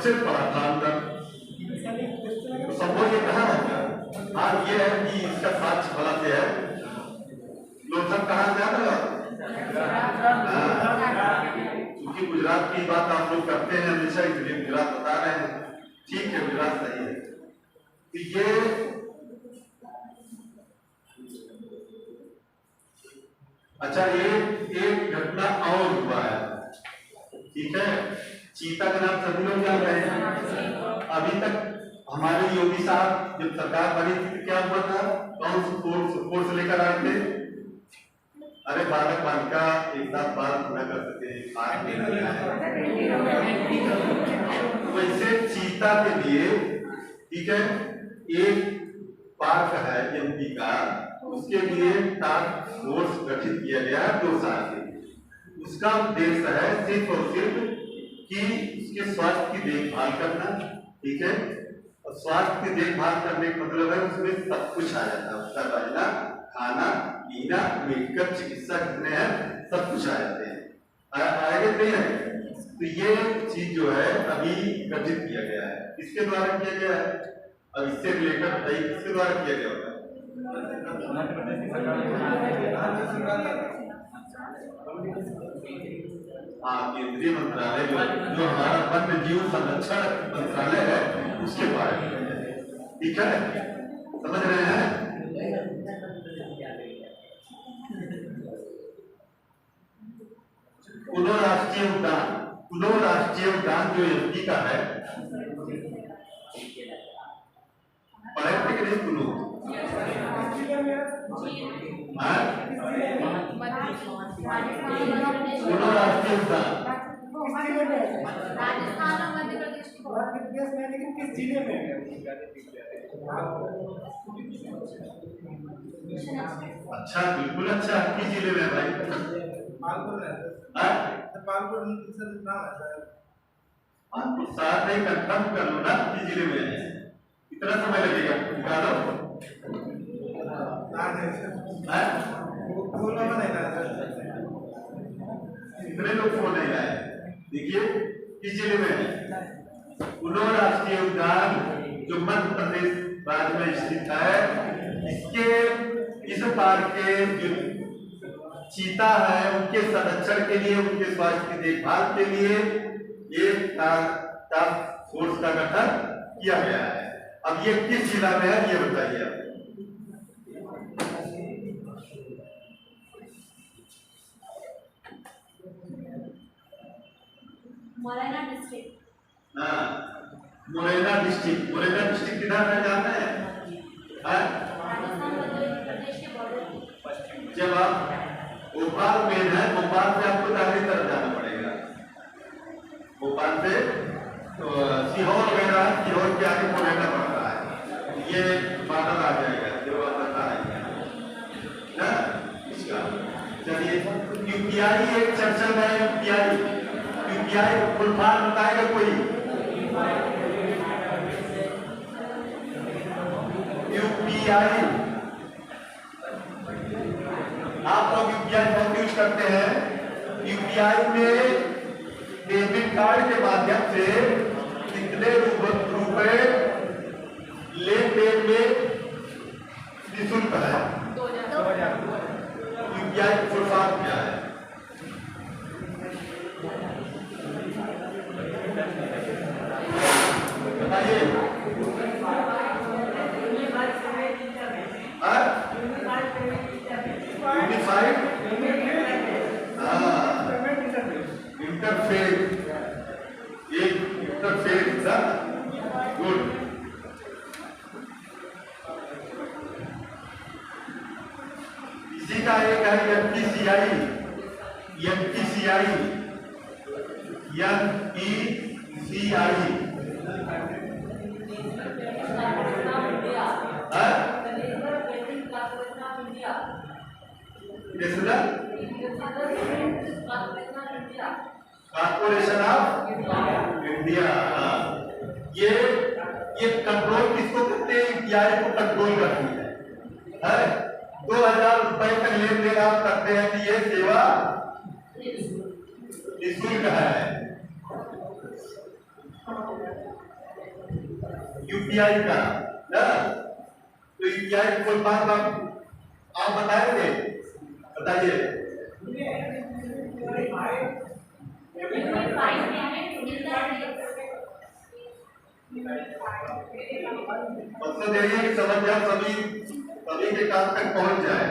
से पड़ा था अंदर, तो संभव ये कहा है। हाँ ये है कि इसका साक्ष्य फला से है, लोथल कहाँ से आता है, क्योंकि गुजरात की बात आप लोग करते हैं हमेशा, इसलिए गुजरात बता रहे हैं, ठीक है गुजरात सही है। तो ये अच्छा एक घटना और हुआ है, ठीक है। चीता का नाम सभी लोग जान रहे हैं। अभी तक हमारे योगी साहब जब सरकार बनी थी क्या हुआ था, कौन सी फोर्स लेकर आए थे, अरे बालक बालिका एक साथ बात पूरा कर सकते हैं, वैसे चीता के लिए, ठीक है, एक पार्क है एमपी का, उसके लिए टास्क फोर्स गठित किया गया है 2 साल के। उसका उद्देश्य है सिर्फ और सिर्फ कि उसके स्वास्थ्य की देखभाल करना, ठीक है। और स्वास्थ्य की देखभाल करने का मतलब है उसमें सब कुछ आ जाता है, उसका रहना, खाना पीना, मेडिकल चिकित्सा कितने हैं, सब कुछ आ जाते हैं, आएंगे नहीं है। तो ये चीज जो है अभी गठित किया गया है, किसके द्वारा किया गया है, अब इससे रिलेटेड बताइए किसके द्वारा किया गया होगा, हाँ केंद्रीय मंत्रालय जो हमारा वन्य जीव संरक्षण मंत्रालय है उसके बारे में, ठीक है, समझ रहे हैं। कुल्लू राष्ट्रीय उद्यान जो एमपी का है, पढ़े थे कि नहीं कुल्लू, कुल्लू राष्ट्रीय उद्यान राजस्थान और मध्य प्रदेश में, लेकिन किस जिले में है? अच्छा बिल्कुल अच्छा, किस जिले में भाई, पालपुर है, पालपुर नाम है, आपको साथ ही कंफर्म कर लो ना किस जिले में है, कितना समय लगेगा निकालो, इतने लोग फोन नहीं लाए। देखिए किस जिले में है, कुल्लू राष्ट्रीय उद्यान जो मध्य प्रदेश राज्य में स्थित है, इसके इस पार्क के जो चीता है उनके संरक्षण के लिए, उनके स्वास्थ्य की देखभाल के लिए एक टास्क फोर्स का गठन किया गया है। अब ये किस जिला में है ये बताइए आप, मुरैना डिस्ट्रिक्ट, हाँ मुरैना डिस्ट्रिक्ट, मुरैना डिस्ट्रिक्ट किधर है जानते हैं, राजस्थान मध्य प्रदेश के बॉर्डर, जब आप भोपाल में है, भोपाल से आपको दाहिनी तरफ जाना पड़ेगा, भोपाल से तो सीहोर वगैरह, सीहोर के आगे पुराना पड़ता है, ये बादल आ जाएगा जो आता है ना इसका। चलिए यूपीआई एक चर्चा में यूपीआई को फुल फॉर्म बताएगा कोई? यूपीआई आप लोग यूपीआई बहुत यूज करते हैं। यूपीआई में डेबिट कार्ड के माध्यम से कितने रुपए लेन देन में निःशुल्क है? 2000। यूपीआई की फुल फॉर्म क्या है? बताइए। यूनिफाइड इंटरफेस, एक इंटरफेस था, गुड। इसी का एक है NPCI, NPCI, NPCI corporation of India. ये कंट्रोल किसको करते हैं? यूपीआई को कंट्रोल करती है। 2000 रुपए का लेन देन आप करते हैं कि ये सेवा निःशुल्क है। यूपीआई का ना, तो यूपीआई कोई बात आप बताएंगे? बताइए। मकसद यही है कि समझ जाओ, सभी के काम तक पहुंच जाए।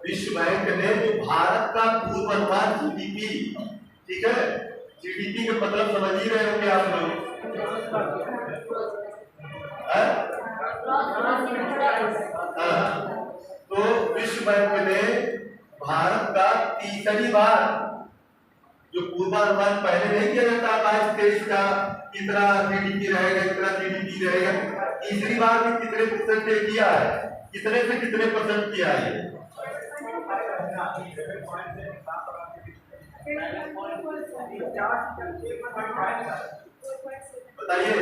विश्व बैंक ने जो भारत का पूर्वानुमान जीडीपी, ठीक है, जीडीपी का मतलब समझ ही रहे होंगे आप लोग, तो विश्व बैंक ने भारत का तीसरी बार जो पूर्वानुमान पहले नहीं किया जाता 22-23 का कितना जीडीपी रहेगा, इतना जीडीपी रहेगा, तीसरी बार भी कितने परसेंट किया है, कितने से कितने परसेंट किया है? बताइए।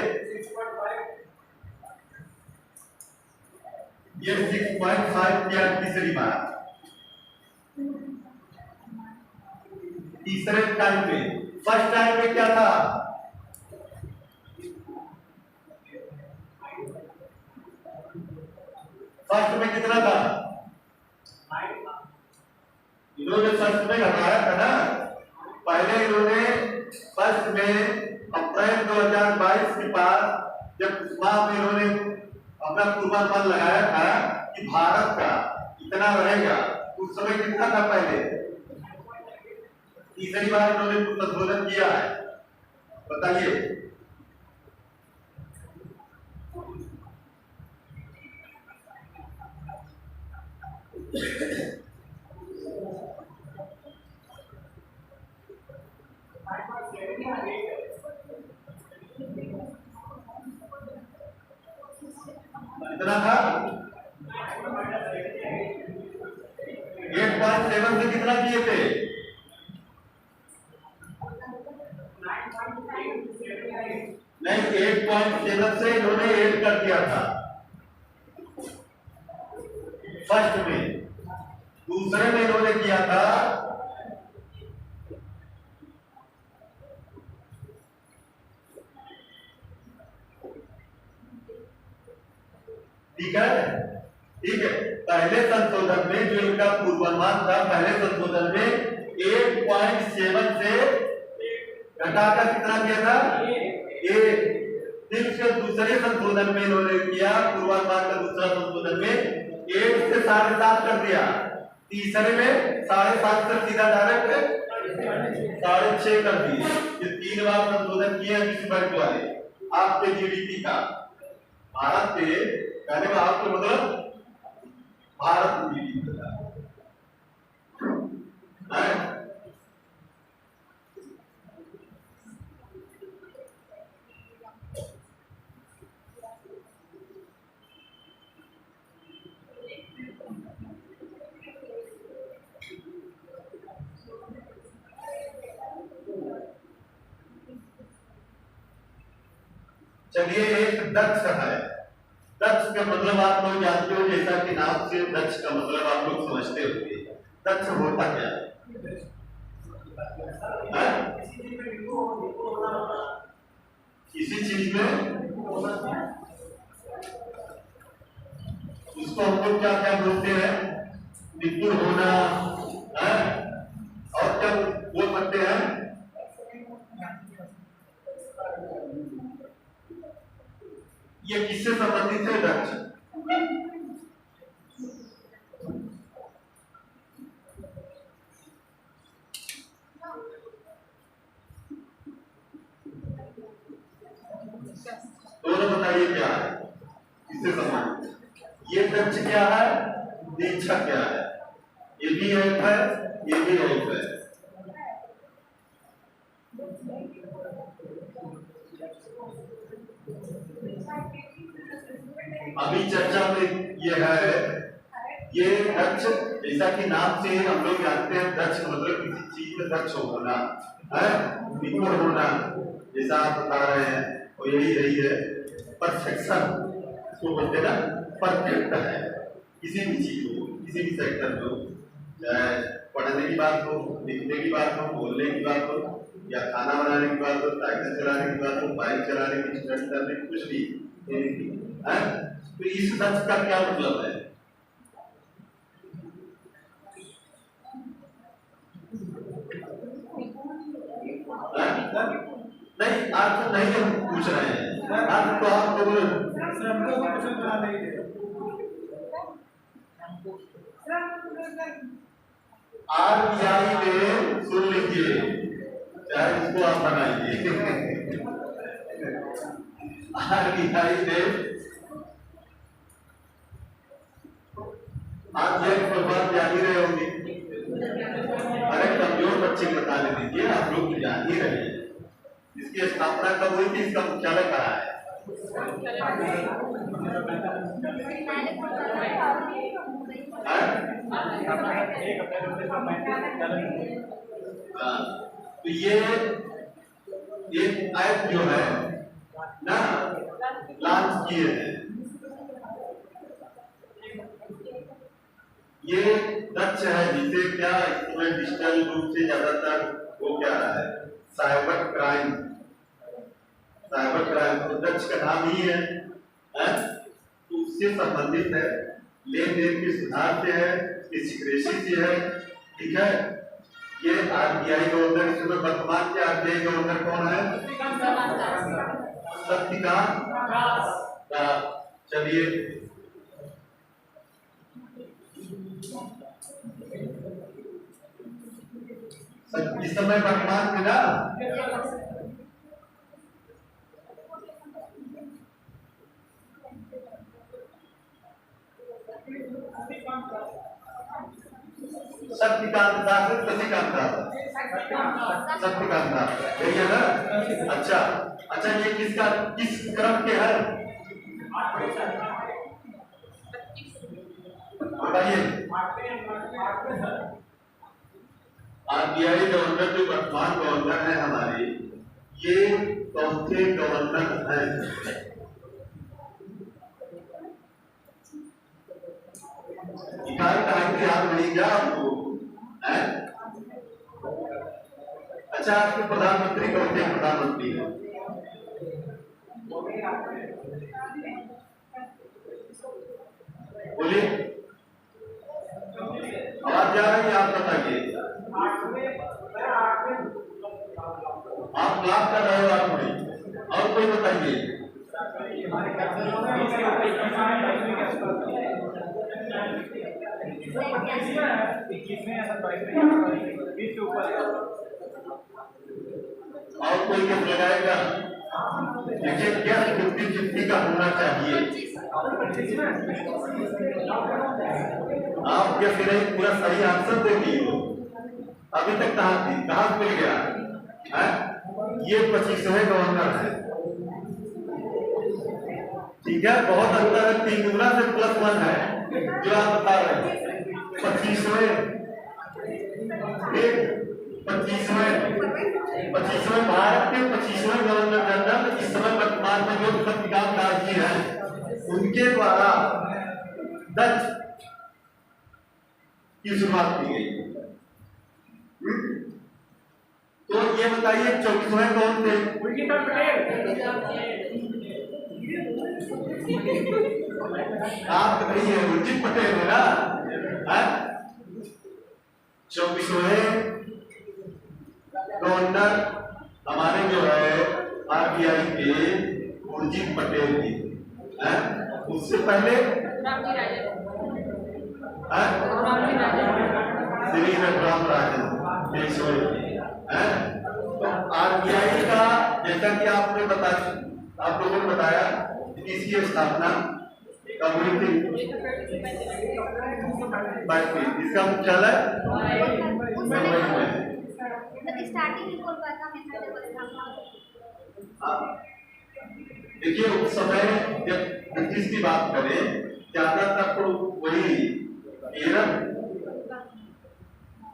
ये 6.5 किया तीसरी बार, तीसरे टाइम पे। फर्स्ट टाइम पे क्या था? फर्स्ट में कितना था? इन्होंने फर्स्ट में घटाया था ना, पहले इन्होंने फर्स्ट में अप्रैल 2022 के बाद जब उस माह में इन्होंने अपना पूर्वानुमान लगाया था कि भारत का इतना रहेगा, उस समय कितना था पहले? तीसरी बार इन्होंने संशोधन किया है। बताइए। कितना था? 8.7 से कितना किए थे? नहीं, 8.7 से इन्होंने ऐड कर दिया था फर्स्ट में। दूसरे में इन्होंने किया था ठीक है, ठीक है। पहले संशोधन में जो इनका पूर्वानुमान था, पहले संशोधन में 8.7 से घटाकर कितना किया था? 1। फिर दूसरे संशोधन में इन्होंने किया पूर्वानुमान का दूसरा संशोधन में 1 से 7.5 कर दिया। तीसरे में 7.5 से सीधा डायरेक्ट 6.5 कर दिए। ये 3 बार संशोधन किए हैं किसी बैंक वाले आपके जीडीपी का। भारत के कहने का आपको मतलब भारत की जीडीपी का है। चलिए एक दक्ष है। दक्ष का मतलब आप लोग जानते हो, जैसा कि नाम से दक्ष का मतलब आप लोग समझते होंगे। दक्ष होता क्या है? किसी चीज में उसको हम लोग क्या क्या बोलते हैं? निपुण होना है। और क्या बोल सकते हैं? ये किससे संबंधित है? दक्ष। दोनों बताइए क्या है, किससे संबंधित? ये दक्ष क्या है, दीक्षा क्या है? ये भी एक है, ये भी एक है। अभी चर्चा में ये है, ये दक्ष जैसा कि नाम से हम लोग जानते हैं, दक्ष मतलब किसी चीज में दक्ष होना है, निपुण होना, जैसा आप बता रहे हैं और यही है परफेक्शन, इसको बोलते हैं ना, परफेक्ट है किसी भी चीज को, किसी भी सेक्टर में, चाहे पढ़ने की बात हो, लिखने की बात हो, बोलने की बात हो, या खाना बनाने की बात हो, साइकिल चलाने की बात हो, बाइक चलाने की, स्टंट करने की, कुछ भी है। तो इस दक्ष का क्या मतलब है? नहीं, आप नहीं हम पूछ रहे हैं, आप तो आप RBI में सुन लीजिए, चाहे इसको आप बनाइए। RBI में आप ये बात जान ही रहे होंगे। अरे कमजोर बच्चे बताने दीजिए, आप लोग जान ही रहे हैं। इसकी स्थापना कब हुई थी, इसका मुख्यालय कहाँ है? तो ये ऐप जो है ना, लॉन्च किए हैं, ये दक्ष है, जिसे क्या इसमें डिजिटल रूप से ज्यादातर वो क्या है, साइबर क्राइम तो दक्ष का नाम ही है, तो उससे संबंधित है, लेन देन के सुधार से है, सिक्रेसी से है, ठीक है। ये RBI गवर्नर, इसमें वर्तमान के RBI गवर्नर कौन है? शक्तिकांत दास। चलिए इस समय वर्तमान में ना शक्तिकांत दास, शक्तिकांत दास, यही है ना? अच्छा, ये किस क्रम के है बताइए? RBI गवर्नर जो वर्तमान गवर्नर है हमारे, ये चौथे गवर्नर हैं। इकाई याद नहीं क्या आपको? अच्छा, आपके प्रधानमंत्री कौन थे? प्रधानमंत्री है बोलिए, आवाज जा रही है? आप बताइए, आप क्लास कर रहे हो आप थोड़ी, और कोई बताइए। और कोई क्या लगाएगा? देखिए क्या 50-50 का होना चाहिए। आप क्या फिर एक पूरा सही आंसर दे दिए हो? अभी तक कहाँ थी, कहाँ मिल गया है? ये 25वें गवर्नर है, ठीक है। बहुत अंतर है, 3 गुना से +1 है जो आप बता रहे हैं। 25वें 25वें भारत के 25वें गवर्नर जनरल इस समय वर्तमान में जो संविधान राजी है उनके द्वारा डच की शुरुआत की गई। तो ये बताइए 24वें कौन थे? आप बताइए, उर्जित पटेल है ना? 24वें गवर्नर हमारे जो है RBI के उर्जित पटेल जी हैं। उससे पहले श्री रघुराम राजन पेशवे हैं। तो RBI का जैसा कि आपने बताया, आप लोगों ने बताया इसकी स्थापना कब हुई थी? इसका मुख्यालय मुंबई में। स्टार्टिंग में कोलकाता में था जब स्थापना। देखिए उस समय जब ब्रिटिश की बात करें ज्यादातर तो वही केरल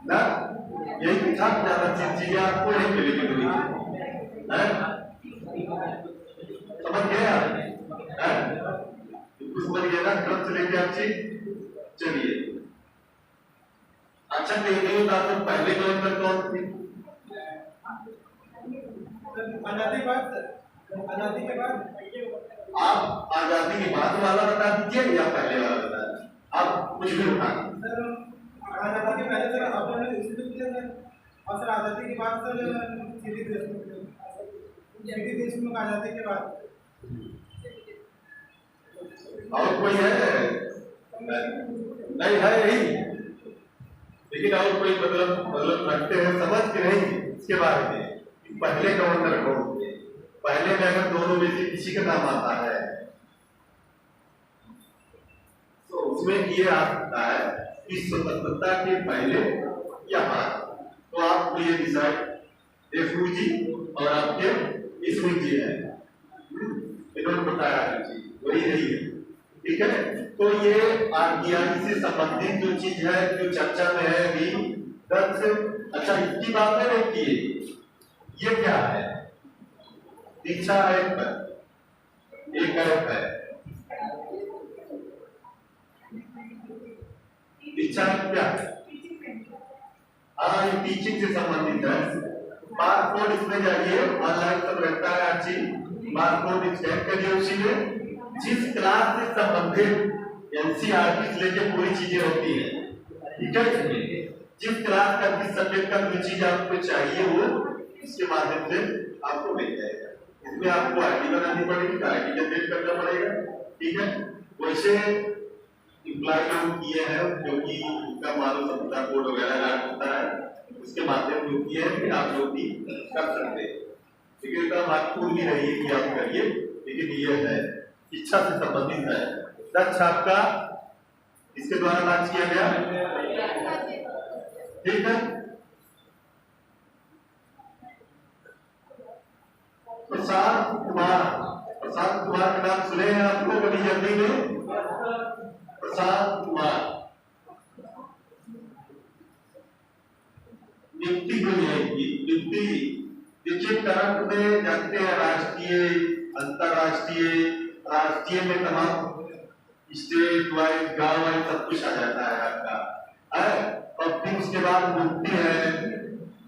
ना, यही था ज्यादा चीजें आपको नहीं मिलेगी दुनिया में, समझ गए आप? कुछ समझ गए ना? क्रम से लेके आप चलिए। अच्छा नहीं होता तो पहले गवर्नर कौन थे? आजादी के बाद आप आजादी के बाद वाला बता दीजिए या पहले वाला बता दीजिए, आप कुछ भी उठा। सर आजादी के पहले सर आपने इसलिए किया सर, और सर आजादी के बाद सर सीधी देशमुख आजादी के बाद। और कोई है? नहीं है यही, लेकिन और कोई मतलब रखते हैं समझ के नहीं इसके बारे में। पहले गवर्नर कौन थे? पहले में अगर दोनों में से किसी का नाम आता है तो उसमें ये आ सकता है कि स्वतंत्रता के पहले या बाद। तो आपको ये डिसाइड देशमुख जी और आपके स्मिथ जी है, इन्होंने बताया है जी, वही है, ठीक है। तो ये RBI से संबंधित जो चीज है जो चर्चा में है अभी दस। अच्छा इसकी बात नहीं की, ये क्या है? दीक्षा ऐप है, एक ऐप है दीक्षा क्या है? हाँ ये टीचिंग से संबंधित है। बारकोड इसमें जाइए, ऑनलाइन सब रहता है हर चीज, बारकोड स्कैन करिए, उसी में जिस क्लास से संबंधित NCERT से लेके पूरी चीजें होती है, ठीक है। जिस क्लास का जिस सब्जेक्ट का जो चीज आपको चाहिए वो इसके माध्यम से आपको मिल जाएगा। इसमें आपको ID बनानी पड़ेगी, ID जनरेट करना पड़ेगा, ठीक है। वैसे इम्प्लॉय लोग किए हैं जो कि उनका मालूम सत्ता कोड वगैरह होता है, उसके माध्यम से किए हैं कि आप लोग भी कर सकते हैं, लेकिन इसका महत्वपूर्ण भी नहीं है कि आप करिए, लेकिन ये है शिक्षा से संबंधित है। दक्ष आपका इसके द्वारा लॉन्च किया गया, ठीक है। प्रसाद कुमार का नाम सुने हैं आप लोग अभी जल्दी में? प्रसाद कुमार नियुक्ति को जाएगी। नियुक्ति देखिए करंट में जानते हैं राष्ट्रीय, अंतरराष्ट्रीय, राष्ट्रीय में तमाम स्टेट वाइज, गांव वाइज सब कुछ आ जाता है आपका, है। और फिर उसके बाद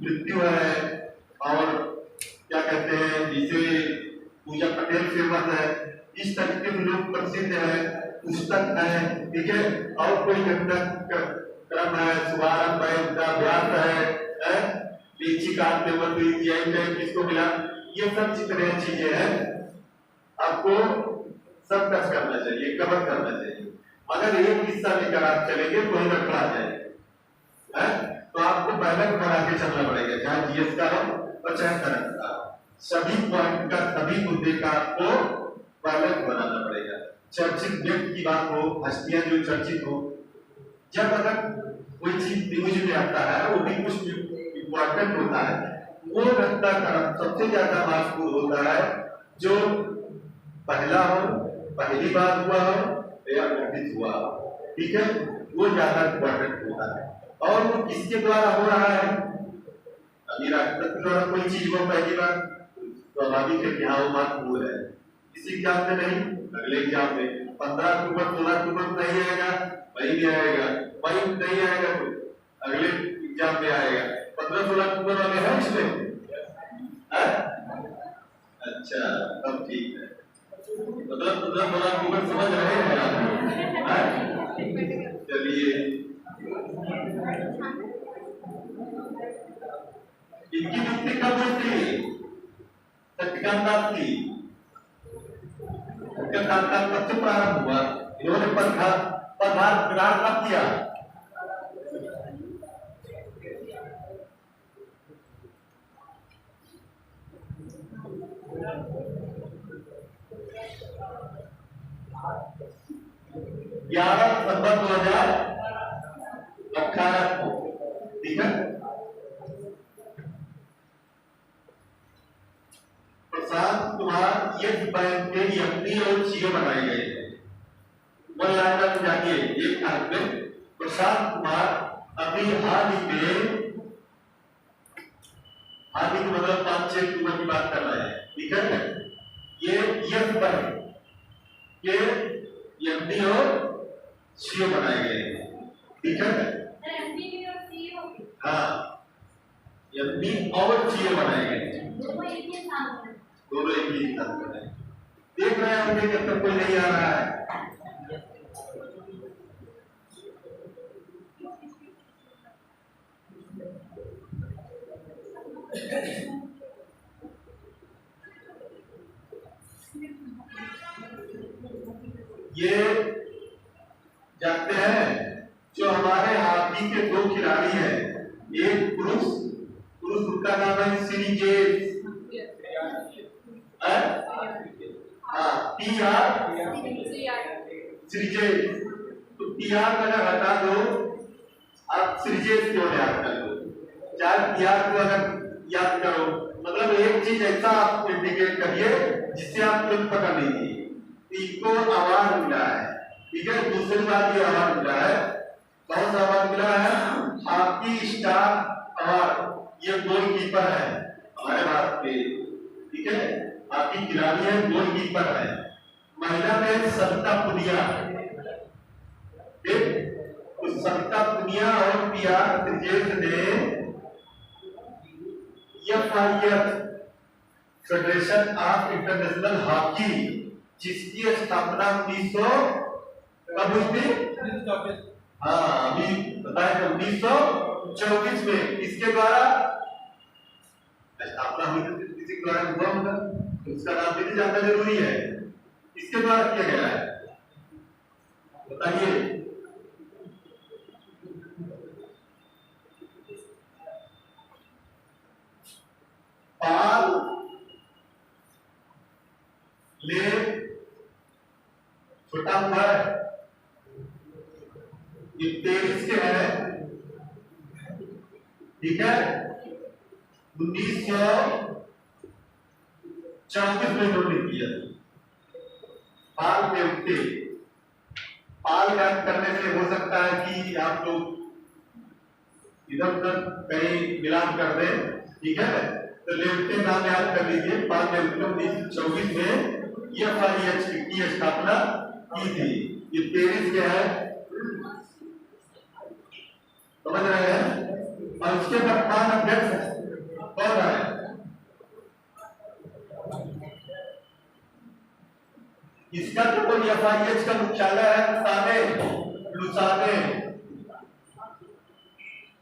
मृत्यु है, और क्या कहते हैं जिसे पूजा पटेल फेमस है, इस तरीके से लोग प्रसिद्ध है, पुस्तक है, ठीक है। और कोई घटनाक्रम है, शुभारंभ है, उनका अभ्यास है, लीची कार्ड पेपर किसको मिला, ये सब जितने चीजें हैं आपको सब टच करना चाहिए, कवर करना चाहिए। अगर एक हिस्सा लेकर आप चलेंगे तो ही रखा जाएगा, तो आपको बैलेंस बना के चलना पड़ेगा, चाहे जीएस का हो और चाहे करंट का। सभी पॉइंट का, सभी मुद्दे का आपको बैलेंस बनाना पड़ेगा। चर्चित व्यक्ति की बात हो, हस्तियां जो चर्चित हो, जब अगर कोई चीज न्यूज में आता है वो भी कुछ इम्पोर्टेंट होता है, वो घटनाक्रम सबसे ज्यादा महत्वपूर्ण होता है जो पहला हो, पहली बार हुआ हो या घटित हुआ हो, ठीक है, वो ज्यादा इम्पोर्टेंट होता है। और वो किसके द्वारा हो रहा है? अभी राष्ट्रपति द्वारा कोई चीज हो पहली बार, स्वाभाविक है कि हाँ वो महत्वपूर्ण है। इसी एग्जाम में नहीं, अगले एग्जाम में 15 अक्टूबर 16 अक्टूबर नहीं आएगा, वही भी आएगा, वही नहीं आएगा तो अगले एग्जाम में आएगा। 15-16 अक्टूबर वाले हैं इसमें? अच्छा, तब ठीक है। 15-16 अक्टूबर समझ रहे हैं आप? चलिए, इनकी नियुक्ति कब हुई थी? सत्यकांत की कार्यकाल कब से प्रारंभ हुआ? इन्होंने पदभार ग्रहण कब किया? ग्यारह दिसंबर 2018 को, ठीक है। प्रशांत कुमार यस बैंक के एमडी और सीओ बनाए गए थे। वन लाइनर में जानिए, एक हाथ में प्रशांत कुमार अभी हाल ही में मतलब 5-6 अक्टूबर की बात कर रहे हैं, ठीक है। ये यस बैंक के एमडी और सीओ बनाए गए हैं, ठीक है। हाँ, एमडी और सीओ बनाए गए, दोनों एक ही साथ बनाए। देख रहे हैं होंगे जब तक कोई नहीं आ रहा है। ये जानते हैं जो हमारे हॉकी के 2 खिलाड़ी हैं, एक पुरुष उनका नाम है श्रीजेश, श्रीजेश, तो पीआर का अगर हटा दो आप श्रीजेश क्यों याद कर लो, चार पीआर को अगर याद करो, मतलब एक चीज ऐसा आप इंडिकेट करिए जिससे आप तुरंत पकड़ लीजिए। इनको अवार्ड मिला है, ठीक है। दूसरी बात ये अवार्ड मिला है, कौन सा अवार्ड मिला है? Hockey star award. ये गोलकीपर है हमारे भारत के, ठीक है, हॉकी खिलाड़ी है, गोलकीपर है। महिला में सविता पुनिया, तो सविता पुनिया और पीआर त्रिजेश ने FIF federation of international hockey, जिसकी स्थापना 1900 कब हुई थी? हाँ, अभी बताए थे 1924 में। इसके द्वारा स्थापना हुई थी, किसी के द्वारा हुआ होगा, उसका नाम भी जानना जरूरी है। इसके द्वारा किया गया है, बताइए। पाल ले छोटा हुआ है, ये 23 के है, ठीक है। 1924 में इन्होंने किया। पाल के उठते, पाल याद करने से हो सकता है कि आप लोग इधर उधर कहीं मिलान कर दें, ठीक है। तो लेफ्टे नाम याद कर लीजिए। पाल ने 1924 में एफआईएच की स्थापना की थी। ये 23 के है, समझ रहे हैं। और उसके वर्तमान अध्यक्ष कौन है? इसका तो कोई एफआईएच का मुख्यालय है लुसाने।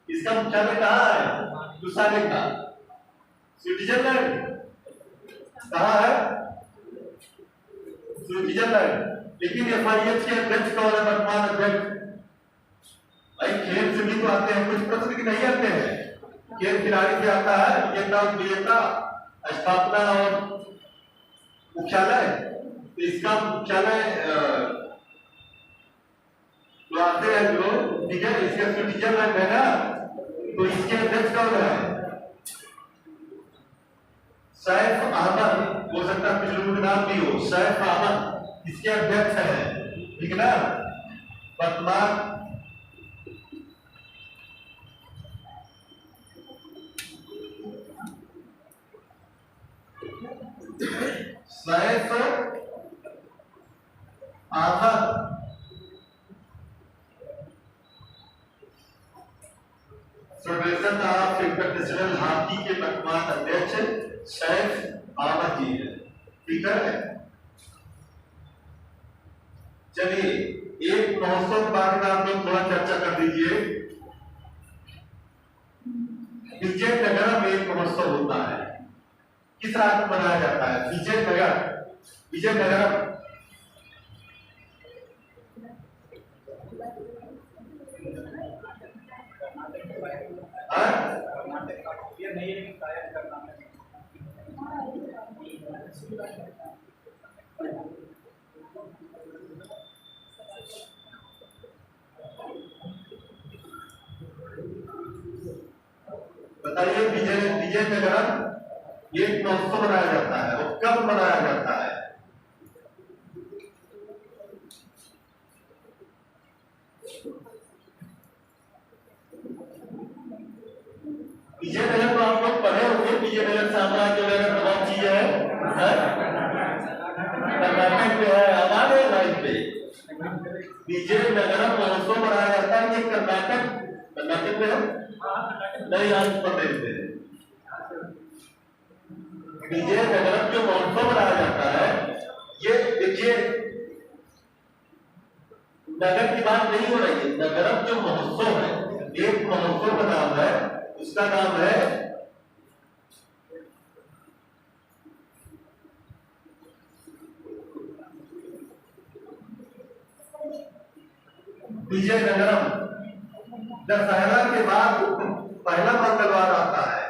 इसका मुख्यालय कहाँ है? लुसाने का। स्विट्जरलैंड कहाँ है? स्विट्जरलैंड। लेकिन FIH के अध्यक्ष कौन है, वर्तमान अध्यक्ष? भाई खेल से भी तो आते हैं, कुछ प्रश्न की नहीं आते हैं। खेल खिलाड़ी से आता है, विजेता विजेता, स्थापना और मुख्यालय। तो इसका मुख्यालय तो आते हैं जो, ठीक है, इसका स्विट्जरलैंड है ना, तो इसके अध्यक्ष कौन है? सैफ अहमद, हो सकता है कुछ लोगों का नाम भी हो, सैफ अहमद इसके अध्यक्ष है, ठीक ना। वर्तमान Saif Ahmed federation of international hockey के वर्तमान अध्यक्ष सैफ अहमद जी है, ठीक है। चलिए एक महोत्सव के बारे में आप लोग थोड़ा चर्चा कर दीजिए। विजयनगर में एक महोत्सव होता है, किस रात में मनाया जाता है? विजयनगर, विजयनगर बताइए। विजयनगर एक महोत्सव मनाया जाता है, और कब मनाया जाता है? विजयनगर तो आप लोग पढ़े होंगे, विजयनगर साम्राज्य वगैरह बहुत चीज है, कर्नाटक में है, हमारे लाइन पे विजयनगर महोत्सव मनाया जाता है। ये कर्नाटक में है, नहीं आज पर देखते हैं। विजयनगर जो महोत्सव मनाया जाता है, ये देखिए नगर की बात नहीं हो रही है, नगरम जो महोत्सव है, एक महोत्सव का नाम है, उसका नाम है विजयनगरम। दशहरा के बाद पहला मंगलवार आता है,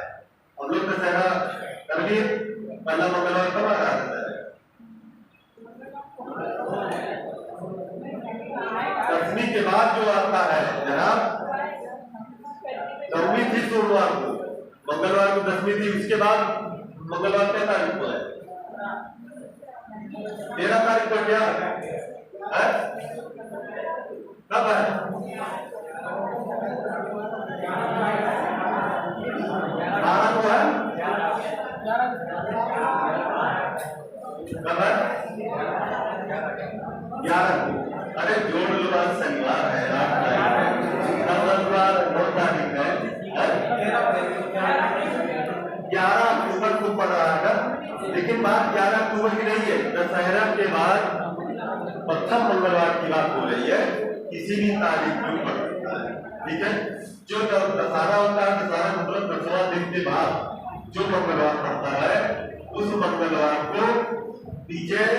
हम लोग दशहरा करके पहला मंगलवार कब आता है? दसवीं के बाद जो आता है जनाब, नौवीं थी सोमवार को, मंगलवार को दसवीं थी, उसके बाद मंगलवार 13 तारीख को है, 13 तारीख को क्या है? कब है? 12 को है, कब है? 11 को। अरे जोड़ लो, आज शनिवार है, मंगलवार 9 तारीख है, 11 अक्टूबर को पड़ रहा है। लेकिन बात 11 अक्टूबर की नहीं है, दशहरा के बाद प्रथम मंगलवार की बात हो रही है, किसी भी तारीख को पड़ सकता है, ठीक है। जो दशहरा होता है, दशहरा मतलब 10वां दिन के बाद जो मंगलवार पड़ता है, उस मंगलवार को विजय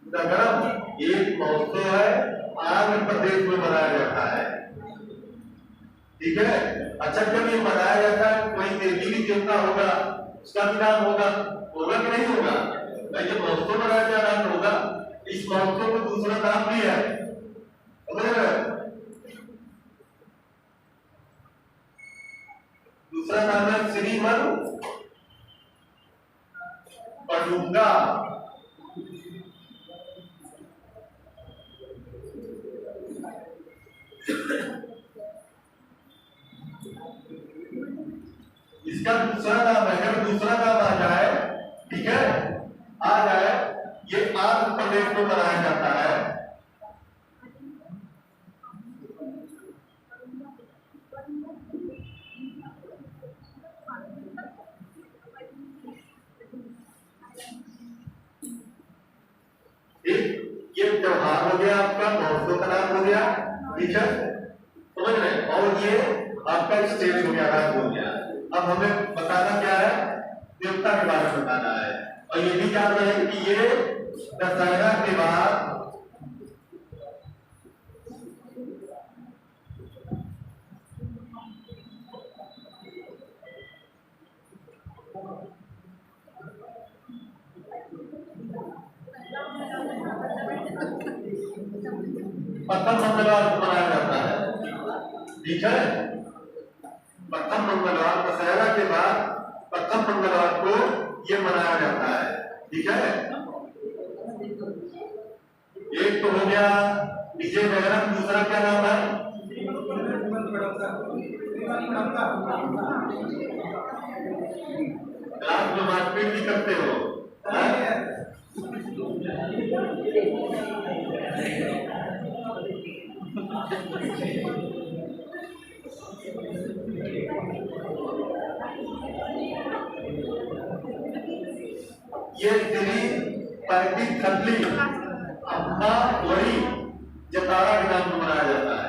नगरम एक महोत्सव है, आंध्र प्रदेश में मनाया जाता है, ठीक है। अच्छा, जब ये मनाया जाता है, कोई देवी देवता होगा, उसका भी नाम होगा कि नहीं होगा? ये महोत्सव मनाया जा रहा होगा, इस महोत्सव को दूसरा नाम भी है, दूसरा नाम है श्रीमन पडुंगा। इसका दूसरा नाम है, अगर दूसरा नाम आ जाए, ठीक है, आ जाए, ये आंध्र प्रदेश में मनाया जाता है। ये त्योहार हो गया, आपका महोत्सव का नाम हो गया, ठीक है, समझ रहे? और ये आपका स्टेज हो गया, रात हो गया। अब हमें बताना क्या है? देवता के बारे में बताना है, और ये भी जान रहे हैं कि ये दशहरा के बाद प्रथम मंगलवार को मनाया जाता है, ठीक है। प्रथम मंगलवार, दशहरा के बाद प्रथम मंगलवार को ये मनाया जाता है, ठीक है। एक तो हो गया विजयनगरम, दूसरा क्या नाम है? क्लास में मारपीट भी करते हो, ये तेरी पैती थली अम्मा वही जतारा के नाम से मनाया जाता है।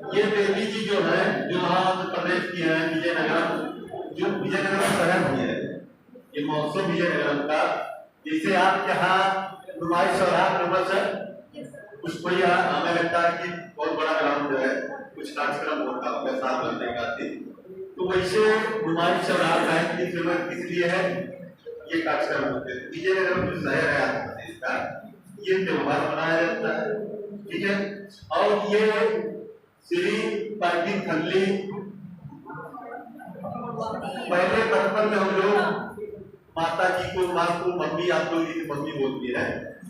ये देवी जी जो है, जो आंध्र प्रदेश की है, विजयनगरम, जो विजयनगरम शहर भी है, ये महोत्सव विजयनगरम का। जैसे आपके यहाँ नुमाइश और फेमस है, उसको यहाँ हमें लगता है कि बहुत बड़ा ग्राउंड है, कुछ कार्यक्रम होता है साल बनने का दिन, तो वैसे नुमाइश और की फेमस इसलिए है, ये कार्यक्रम होते हैं। विजयनगरम जो शहर है आंध्र प्रदेश का, ये त्योहार मनाया जाता है, ठीक है। और ये श्री पार्टी थल्ली, पहले बचपन में हम लोग माता जी को, माँ को मम्मी, आप लोग मम्मी बोलती है,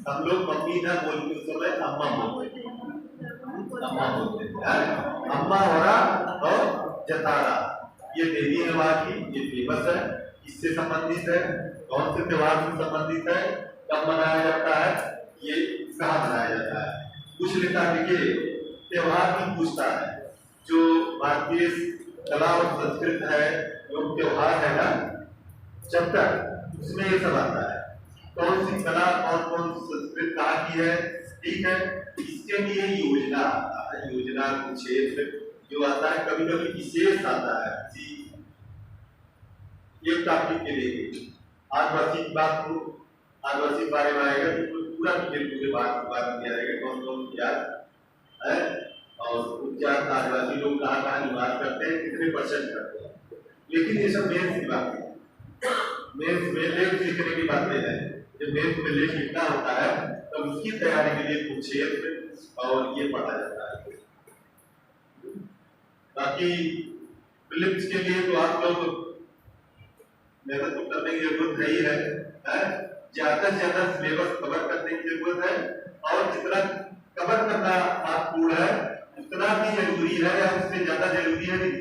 हम लोग मम्मी ना बोलते उस समय अम्मा बोलते, अम्मा बोलते हैं। अम्मा होरा और जतारा, ये देवी है वहाँ की, ये फेमस है, इससे संबंधित है। कौन से त्योहार से संबंधित है, कब मनाया जाता है, ये कहाँ मनाया जाता है, कुछ लिखा देखिए। त्योहार भी पूछता है, जो भारतीय कला और संस्कृत है, जो त्योहार है ना चैप्टर, उसमें ये सब आता है, कौन सी कला और कौन सी संस्कृत कहाँ की है, ठीक है। इसके लिए योजना आता है, योजना क्षेत्र जो आता है, कभी कभी विशेष आता है किसी एक टॉपिक के लिए। आदिवासी की बात को, आदिवासी के बारे में आएगा तो पूरा पूरे बात किया जाएगा, कौन कौन क्या है और उच्चार आदिवासी लोग कहाँ कहाँ निवास करते हैं, कितने परसेंट करते हैं। लेकिन ये सब मेन्स की बात है, मेन्स में लेख लिखने की बातें हैं। जब मेन्स में लेख लिखना होता है तो उसकी तैयारी के लिए कुछ क्षेत्र और ये पढ़ा जाता है। बाकी फिलिप्स के लिए तो आप लोग मेहनत तो करने की जरूरत नहीं है, ज्यादा से ज्यादा सिलेबस कवर करने की जरूरत है, और जितना कवर करना महत्वपूर्ण है उतना भी जरूरी है, या उससे ज्यादा जरूरी है नहीं।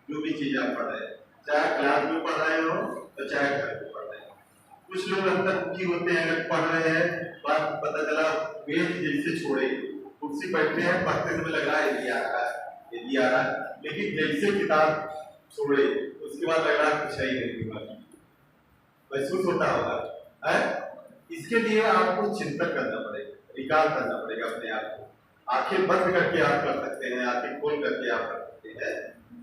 जो भी चीज आप पढ़ रहे हैं, चाहे क्लास में पढ़ रहे हो तो चाहे घर में पढ़ रहे हो। कुछ लोग अंतर्मुखी होते हैं, अगर पढ़ रहे हैं, बात पता चला मेज जैसे छोड़े, कुर्सी बैठते हैं, पढ़ते समय लग रहा है ये आ रहा है, ये आ रहा है, लेकिन जैसे किताब छोड़े उसके बाद लग रहा है कुछ ही नहीं हुआ, महसूस होता होगा। इसके लिए आपको चिंतन करना पड़ेगा, रिकॉल करना पड़ेगा अपने आप को। आंखें बंद करके आप कर सकते हैं, आंखें खोल करके आप कर सकते हैं।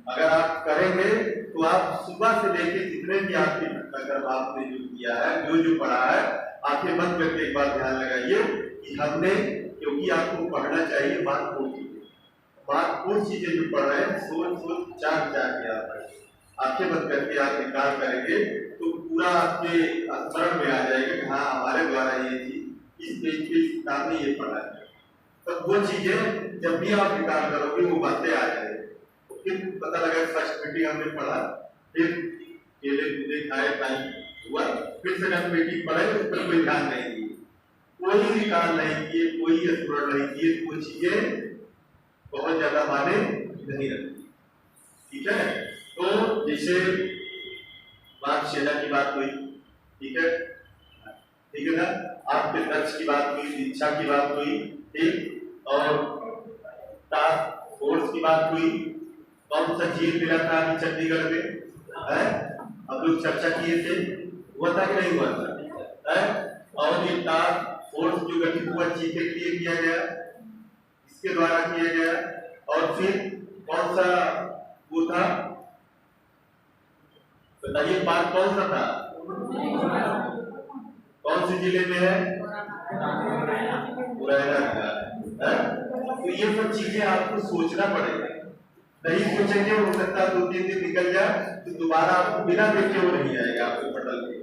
अगर आप करेंगे तो आप सुबह से लेके जितने भी आपके अगर आपने जो किया है, जो पढ़ा है, आंखें बंद करके एक बार ध्यान लगाइए कि हमने, क्योंकि आपको पढ़ना चाहिए महत्वपूर्ण चीजें जो पढ़ रहे हैं, सोच चार के आप पढ़ेंगे। आंखें बंद करके आप निकाल करेंगे तो पूरा आपके स्मरण में आ जाएगा कि हाँ हमारे द्वारा ये चीज इस पेज पे इस किताब ने ये पढ़ा है। तो वो चीजें जब भी आप निकाल करोगे वो बातें आ जाएगी। फिर पता लगा फर्स्ट मीटिंग हमने पढ़ा, फिर केले कूदे खाए टाइम हुआ, फिर सेकंड मीटिंग पढ़े, उस पर कोई ध्यान नहीं दिए, कोई निकाल नहीं किए, कोई स्मरण नहीं किए, वो चीजें बहुत ज्यादा माने नहीं रखती, ठीक है। तो जैसे बात सेना की बात हुई, ठीक है ना, आपके लक्ष्य की बात हुई, इच्छा की बात हुई, ठीक, और टास्क फोर्स की बात हुई। कौन सा झील मिला था अभी चंडीगढ़ में, है हम लोग चर्चा किए थे, हुआ था कि नहीं हुआ था, है? और ये टास्क फोर्स जो गठित हुआ चीते के लिए किया गया, इसके द्वारा किया गया। और फिर कौन सा वो था, बताइए पार्क कौन सा था, कौन से जिले में है, मुरैना का है। तो ये सब चीजें आपको सोचना पड़ेगा, नहीं सोचेंगे हो सकता है 2-3 दिन निकल जाए तो दोबारा आपको बिना देखे वो नहीं आएगा आपके पटल पे,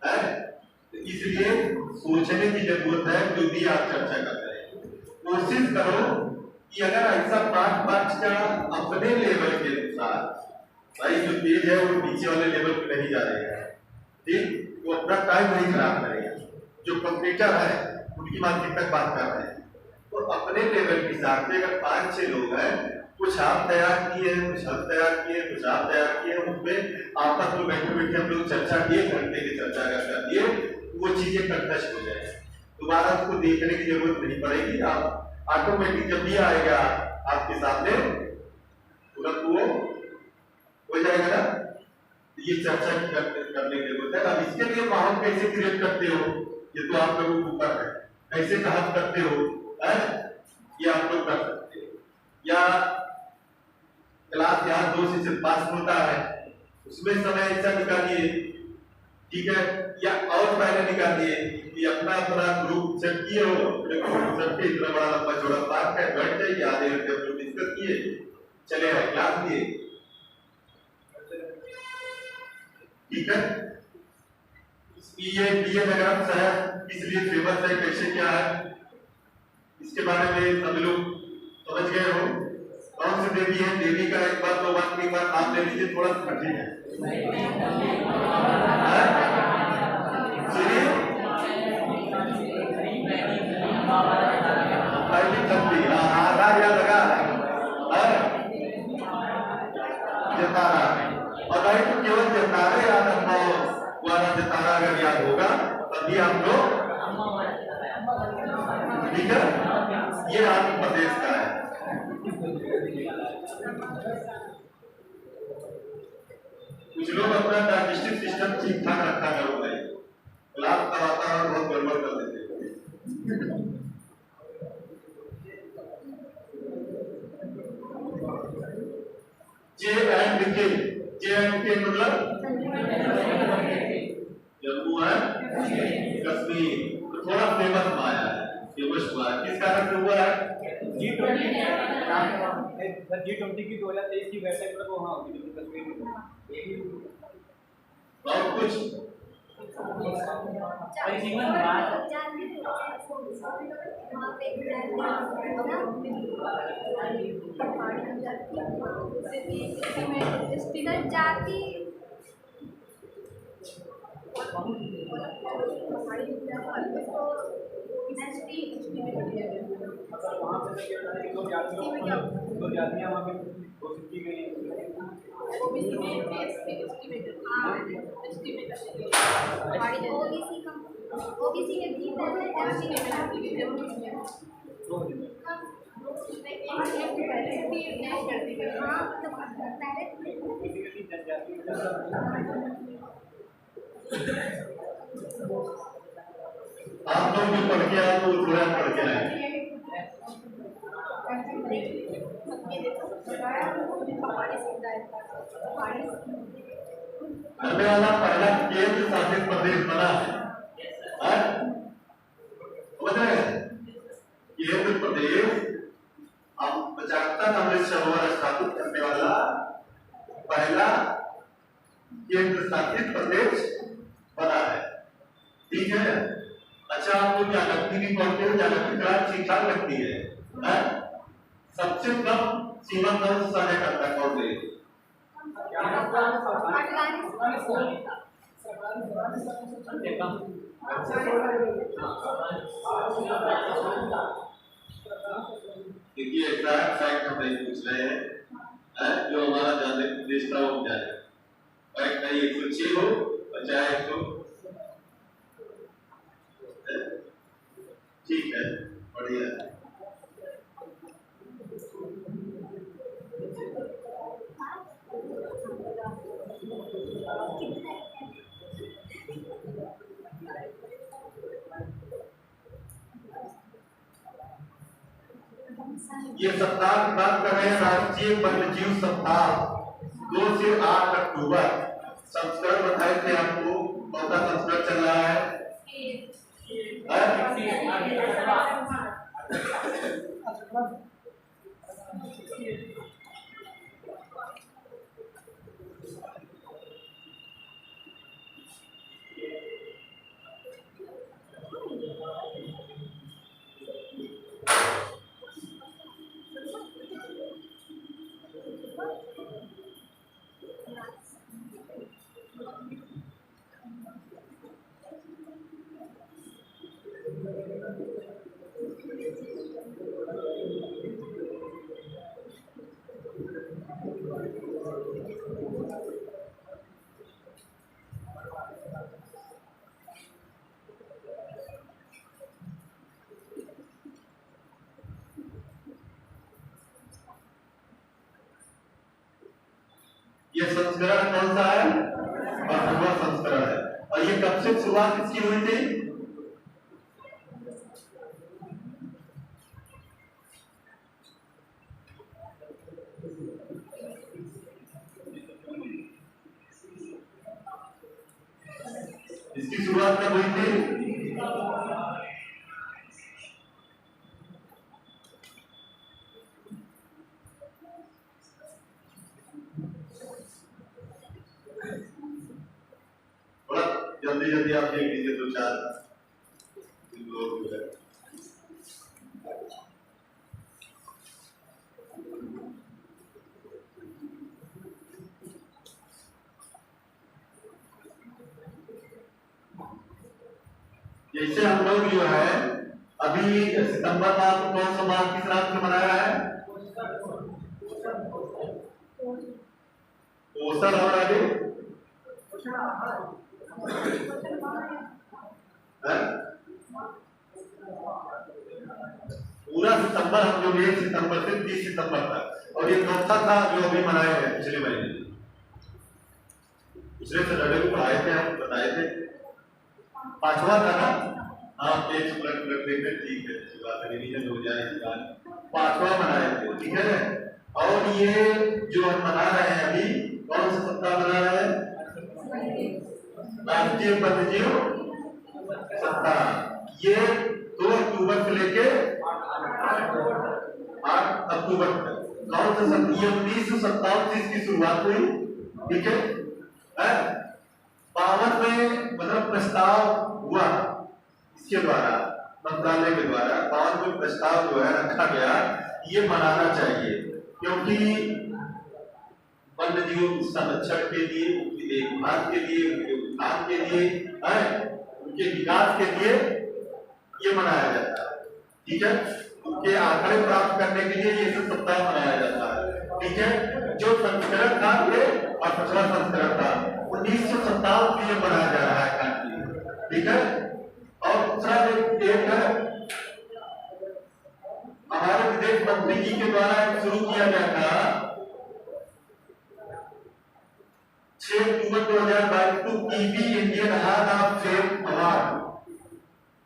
है। तो इसलिए सोचने की जरूरत है जो भी आप चर्चा कर रहे हैं। कोशिश करो कि अगर ऐसा पाठ का अपने लेवल के अनुसार, भाई जो तेज है वो नीचे वाले लेवल पे नहीं जा रहे हैं, ठीक, वो अपना टाइम नहीं खराब करेगा। जो कंप्यूटर है उनकी मानसिकता की बात कर रहे हैं, तो अपने लेवल के हिसाब से अगर 5-6 लोग हैं, कुछ आप तैयार किए हैं, कुछ हम तैयार किए, कुछ आप तैयार किए, उसमें आपस में बैठे बैठे हम लोग चर्चा 1 घंटे की चर्चा कर दिए, वो चीजें कंटस्ट हो जाए, दोबारा उसको देखने की जरूरत नहीं पड़ेगी। आप ऑटोमेटिक जब भी आएगा आपके सामने तुरंत वो हो जाएगा ना। ये चर्चा करने की जरूरत है। अब इसके लिए माहौल कैसे क्रिएट करते हो, ये तो आप लोगों को ऊपर है, कैसे कहा करते हो, है? ये आप लोग कर सकते हो। या क्लास यहाँ 2 से पास होता है, उसमें समय ऐसा निकालिए, ठीक है, या और पहले निकालिए कि अपना अपना ग्रुप सेट किए हो, अपने ग्रुप सेट के इतना बड़ा लंबा चौड़ा पार्क है, बैठ जाइए, आधे घंटे हम लोग डिस्कस किए, चले आए क्लास दिए, ठीक है। ये नगर शहर इसलिए फेमस है, कैसे क्या है इसके बारे में सब लोग समझ गए हो। कौन सी देवी है, देवी का एक बार 2 बार 3 बार नाम ले लीजिए, थोड़ा सा कठिन है। आधार या लगा जतारा, और नहीं तो केवल जतारे याद रखो, वाला जतारा अगर याद होगा तभी हम लोग, ठीक है। ये आंध्र प्रदेश का है। कुछ लोग अपना डाइजेस्टिव सिस्टम ठीक ठाक रखा करो भाई, क्लास का वातावरण बहुत गड़बड़ कर देते हैं। J&K मतलब जम्मू है कश्मीर, तो थोड़ा फेमस आया है, फेमस हुआ है, किस कारण से हुआ है? G20 की 2023 की बैठक पर वो हाँ होगी कश्मीर में बहुत कुछ जाति मतलब वहाँ पे दो जातियाँ वहाँ पे घोषित की गई हैं। ओबीसी में भी आप लोग जो पढ़ के आए तो थोड़ा पढ़ के आए। हमें वाला पहला केंद्र शासित प्रदेश बना है, समझ रहे हैं? केंद्र प्रदेश हम 75 अमृत सरोवर स्थापित करने वाला पहला केंद्र शासित प्रदेश बना है, ठीक है। अच्छा, आपको क्या लगती नहीं पढ़ते हो, क्या लगती क्लास ठीक ठाक लगती है? सबसे कम सीमा कौन सा है करता है कौन देश? देखिए एग्जैक्ट फैक्ट हम नहीं पूछ रहे हैं, जो हमारा जाने देश का वो जाने फैक्ट नहीं 106 हो और चाहे 100 ये सप्ताह की बात कर रहे हैं, राष्ट्रीय वन्यजीव सप्ताह 2 से 8 अक्टूबर। संस्करण बताए थे आपको, कौन सा संस्करण चल रहा है? ये संस्करण कौन सा है? 12वां संस्करण है। और ये कब से शुरुआत इसकी हुई थी? इसकी शुरुआत कब हुई थी? जल्दी जल्दी आप देख लीजिए, 2-4 लोग जो है। जैसे हम लोग जो है अभी सितंबर माह को कौन सा माह किस नाम से मनाया है? पोषण और आगे पूरा सितंबर हम लोग 1 सितंबर से 30 सितंबर तक, और ये चौथा था जो अभी मनाए हैं पिछले महीने। पिछले सैटरडे को पढ़ाए थे, हम बताए थे 5वां था ना। हाँ, पेज पलट देते, ठीक है, अच्छी बात है, रिवीजन हो जाए इस बार। 5वां मनाए थे, ठीक है। और ये जो हम मना रहे हैं अभी, कौन सा सप्ताह मना रहे हैं? राष्ट्रीय वन्यजीव सप्ताह। ये 2 अक्टूबर से लेके 8 अक्टूबर तक। कौन सा सप्ताह? ये 1957 से इसकी शुरुआत हुई, ठीक है। 52 में मतलब प्रस्ताव हुआ इसके द्वारा, मंत्रालय के द्वारा 52 में प्रस्ताव जो है रखा गया, ये मनाना चाहिए, क्योंकि वन्यजीवों के संरक्षण के लिए, उनकी देखभाल के लिए, उनके उत्थान के लिए, उनके विकास के लिए ये मनाया जाता है, ठीक है। उनके आंकड़े प्राप्त करने के लिए ये सब सप्ताह मनाया जाता है, ठीक है। जो संस्करण था ये 8वां संस्करण था, 1957 से ये मनाया जा रहा है क्रांति, ठीक है। और दूसरा एक है, हमारे विदेश मंत्री जी के द्वारा शुरू किया गया था 6 अक्टूबर 2022 को kiwi Indian heart of fame award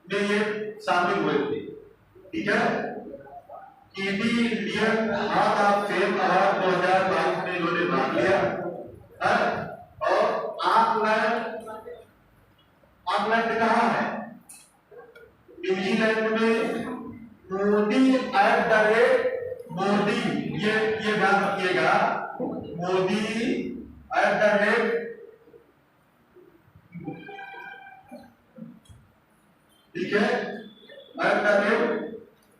में ये शामिल हुए थे, ठीक है। Kiwi Indian heart of fame award 2022 में इन्होंने भाग लिया है। और ऑकलैंड कहाँ है? न्यूजीलैंड में। मोदी मोदी, ये ध्यान रखिएगा, मोदी ठीक है,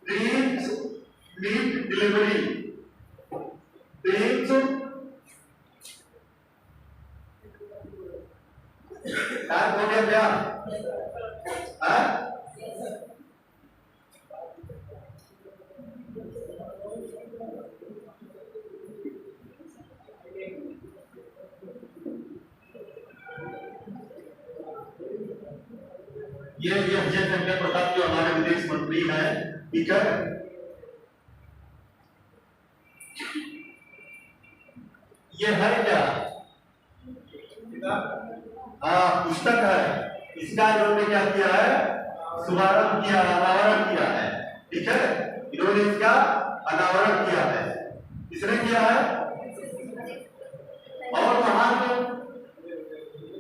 ड्रीम्स मीट डिलीवरी, ड्रीम्स हो गया क्या? ये विजय शंकर प्रसाद जो हमारे विदेश मंत्री हैं, ठीक है। ये है क्या? हाँ, पुस्तक है। इसका इन्होंने क्या किया है? शुभारंभ किया, अनावरण किया है, ठीक है। इन्होंने इसका अनावरण किया है। किसने किया है? और वहां तो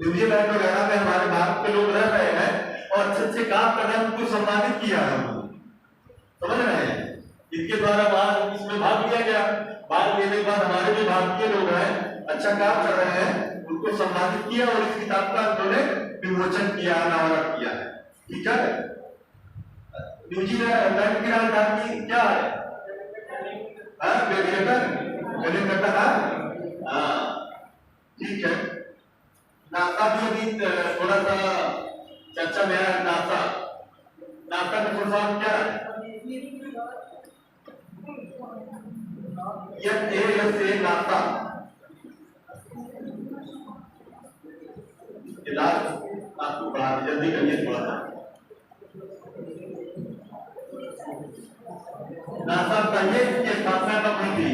न्यूजीलैंड वगैरह में हमारे भारत के लोग रह रहे हैं और अच्छे अच्छे काम कर रहे हैं, उनको सम्मानित किया है उन्होंने, समझ रहे हैं? इनके द्वारा वहां इसमें भाग लिया गया। भाग लेने के बाद हमारे भी भारतीय लोग हैं, अच्छा काम कर रहे हैं, उनको सम्मानित किया और इस किताब का उन्होंने विमोचन किया, अनावरण किया है। ठीक है। न्यूजीलैंड की राजधानी क्या है? वेलिंगटन है। हाँ ठीक है। नासा भी अभी थोड़ा सा चर्चा में है। नासा का फुल क्या है? नासा। आपको पढ़ा जल्दी करिए थोड़ा सा। नासा पहले की स्थापना कब हुई थी?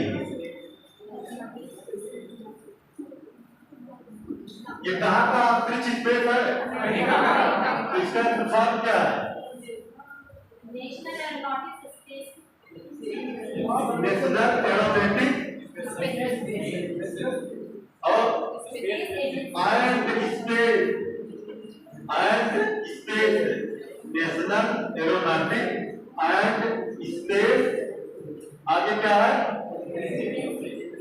ये कहाँ का अंतरिक्ष स्पेस है? तो इसका फुल क्या है? National aeronautics space national aeronautics और space national aeronautics and space. आगे क्या है?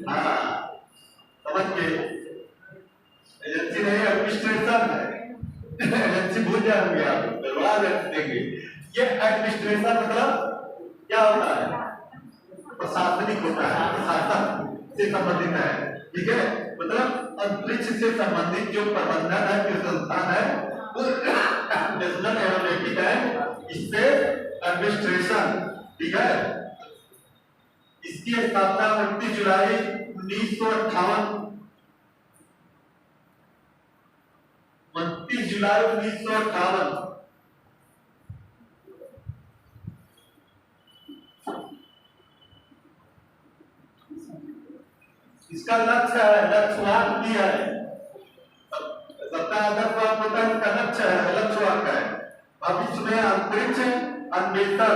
हाँ समझ के एजेंसी नहीं, एडमिनिस्ट्रेशन है। एजेंसी भूल जाएंगे आप, करवा देंगे। ये एडमिनिस्ट्रेशन मतलब क्या होता है? प्रशासनिक होता है, प्रशासन से संबंधित है। ठीक है, मतलब अंतरिक्ष से संबंधित जो प्रबंधन है, जो संस्थान है, वो national aeronautics and space administration. ठीक है। इसकी स्थापना 29 जुलाई 1958 29 जुलाई 1958 इसका लक्ष्य है, लक्ष्यवान की है। सबका आदर्शवाद होता है, इसका लक्ष्य है, लक्ष्यवान है। भविष्य में अंतरिक्ष अन्वेषण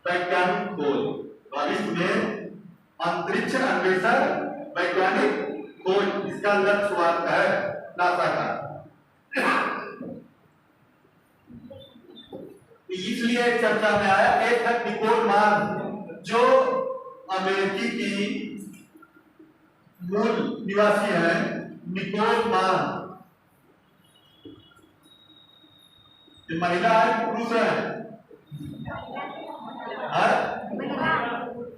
वैज्ञानिक खोज। भविष्य में अंतरिक्ष अन्वेषण वैज्ञानिक खोज, इसका लक्ष्यवान है नासा का। इसलिए चर्चा में आया। एक है निकोल मान, जो अमेरिकी की मूल निवासी है। निकोल मान ये महिला है पुरुष है?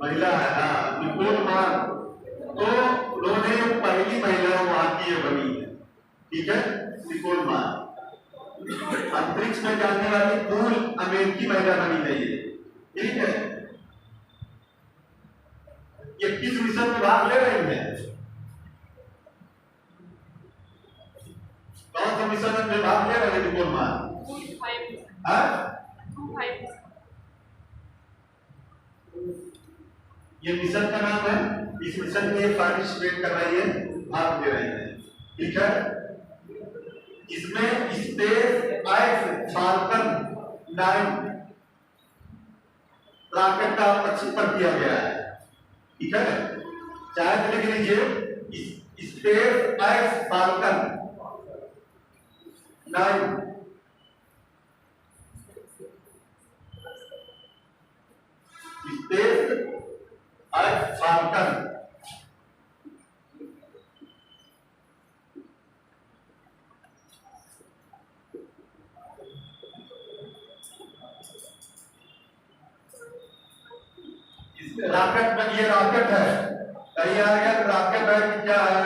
महिला है। हाँ निकोल मान, तो उन्होंने पहली महिला वहां की बनी है। ठीक है, निकोल मान अंतरिक्ष में जाने वाली मूल अमेरिकी महिला बनी है ये। ठीक है, ये किस मिशन में भाग ले रही है? कौन सा मिशन में भाग ले रहे हैं निकोल मान? ये मिशन का नाम है। इस मिशन में पार्टिसिपेट कर रही है, भाग ले रही है। ठीक है, इसमें स्पेस एक्स फाल्कन 9 रॉकेट का प्रक्षेपण किया गया है। ठीक है, चाहे लिख लीजिए space x falcon 9 space x falcon. Rocket में ये रॉकेट है, कहीं आ गया तो रॉकेट है कि क्या है,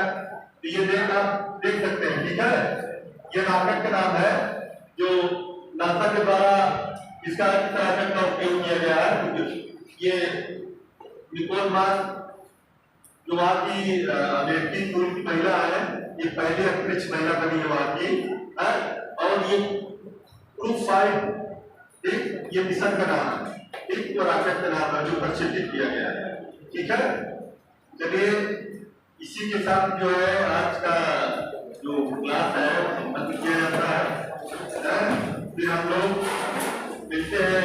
तो ये आप देख सकते हैं। ठीक है, ये रॉकेट का नाम है जो नासा के द्वारा इसका रॉकेट का उपयोग किया गया है। ये निकोल मान जो वहां की अमेरिकी मूल की महिला है, ये पहली अंतरिक्ष महिला बनी है वहां की है। और ये क्रू 5, ठीक, ये मिशन का नाम है। एक रॉकेट का नाम है जो प्रक्षेपित किया गया है। ठीक है, चलिए इसी के साथ जो है आज का जो क्लास है संपन्न किया जाता है। फिर हम लोग मिलते हैं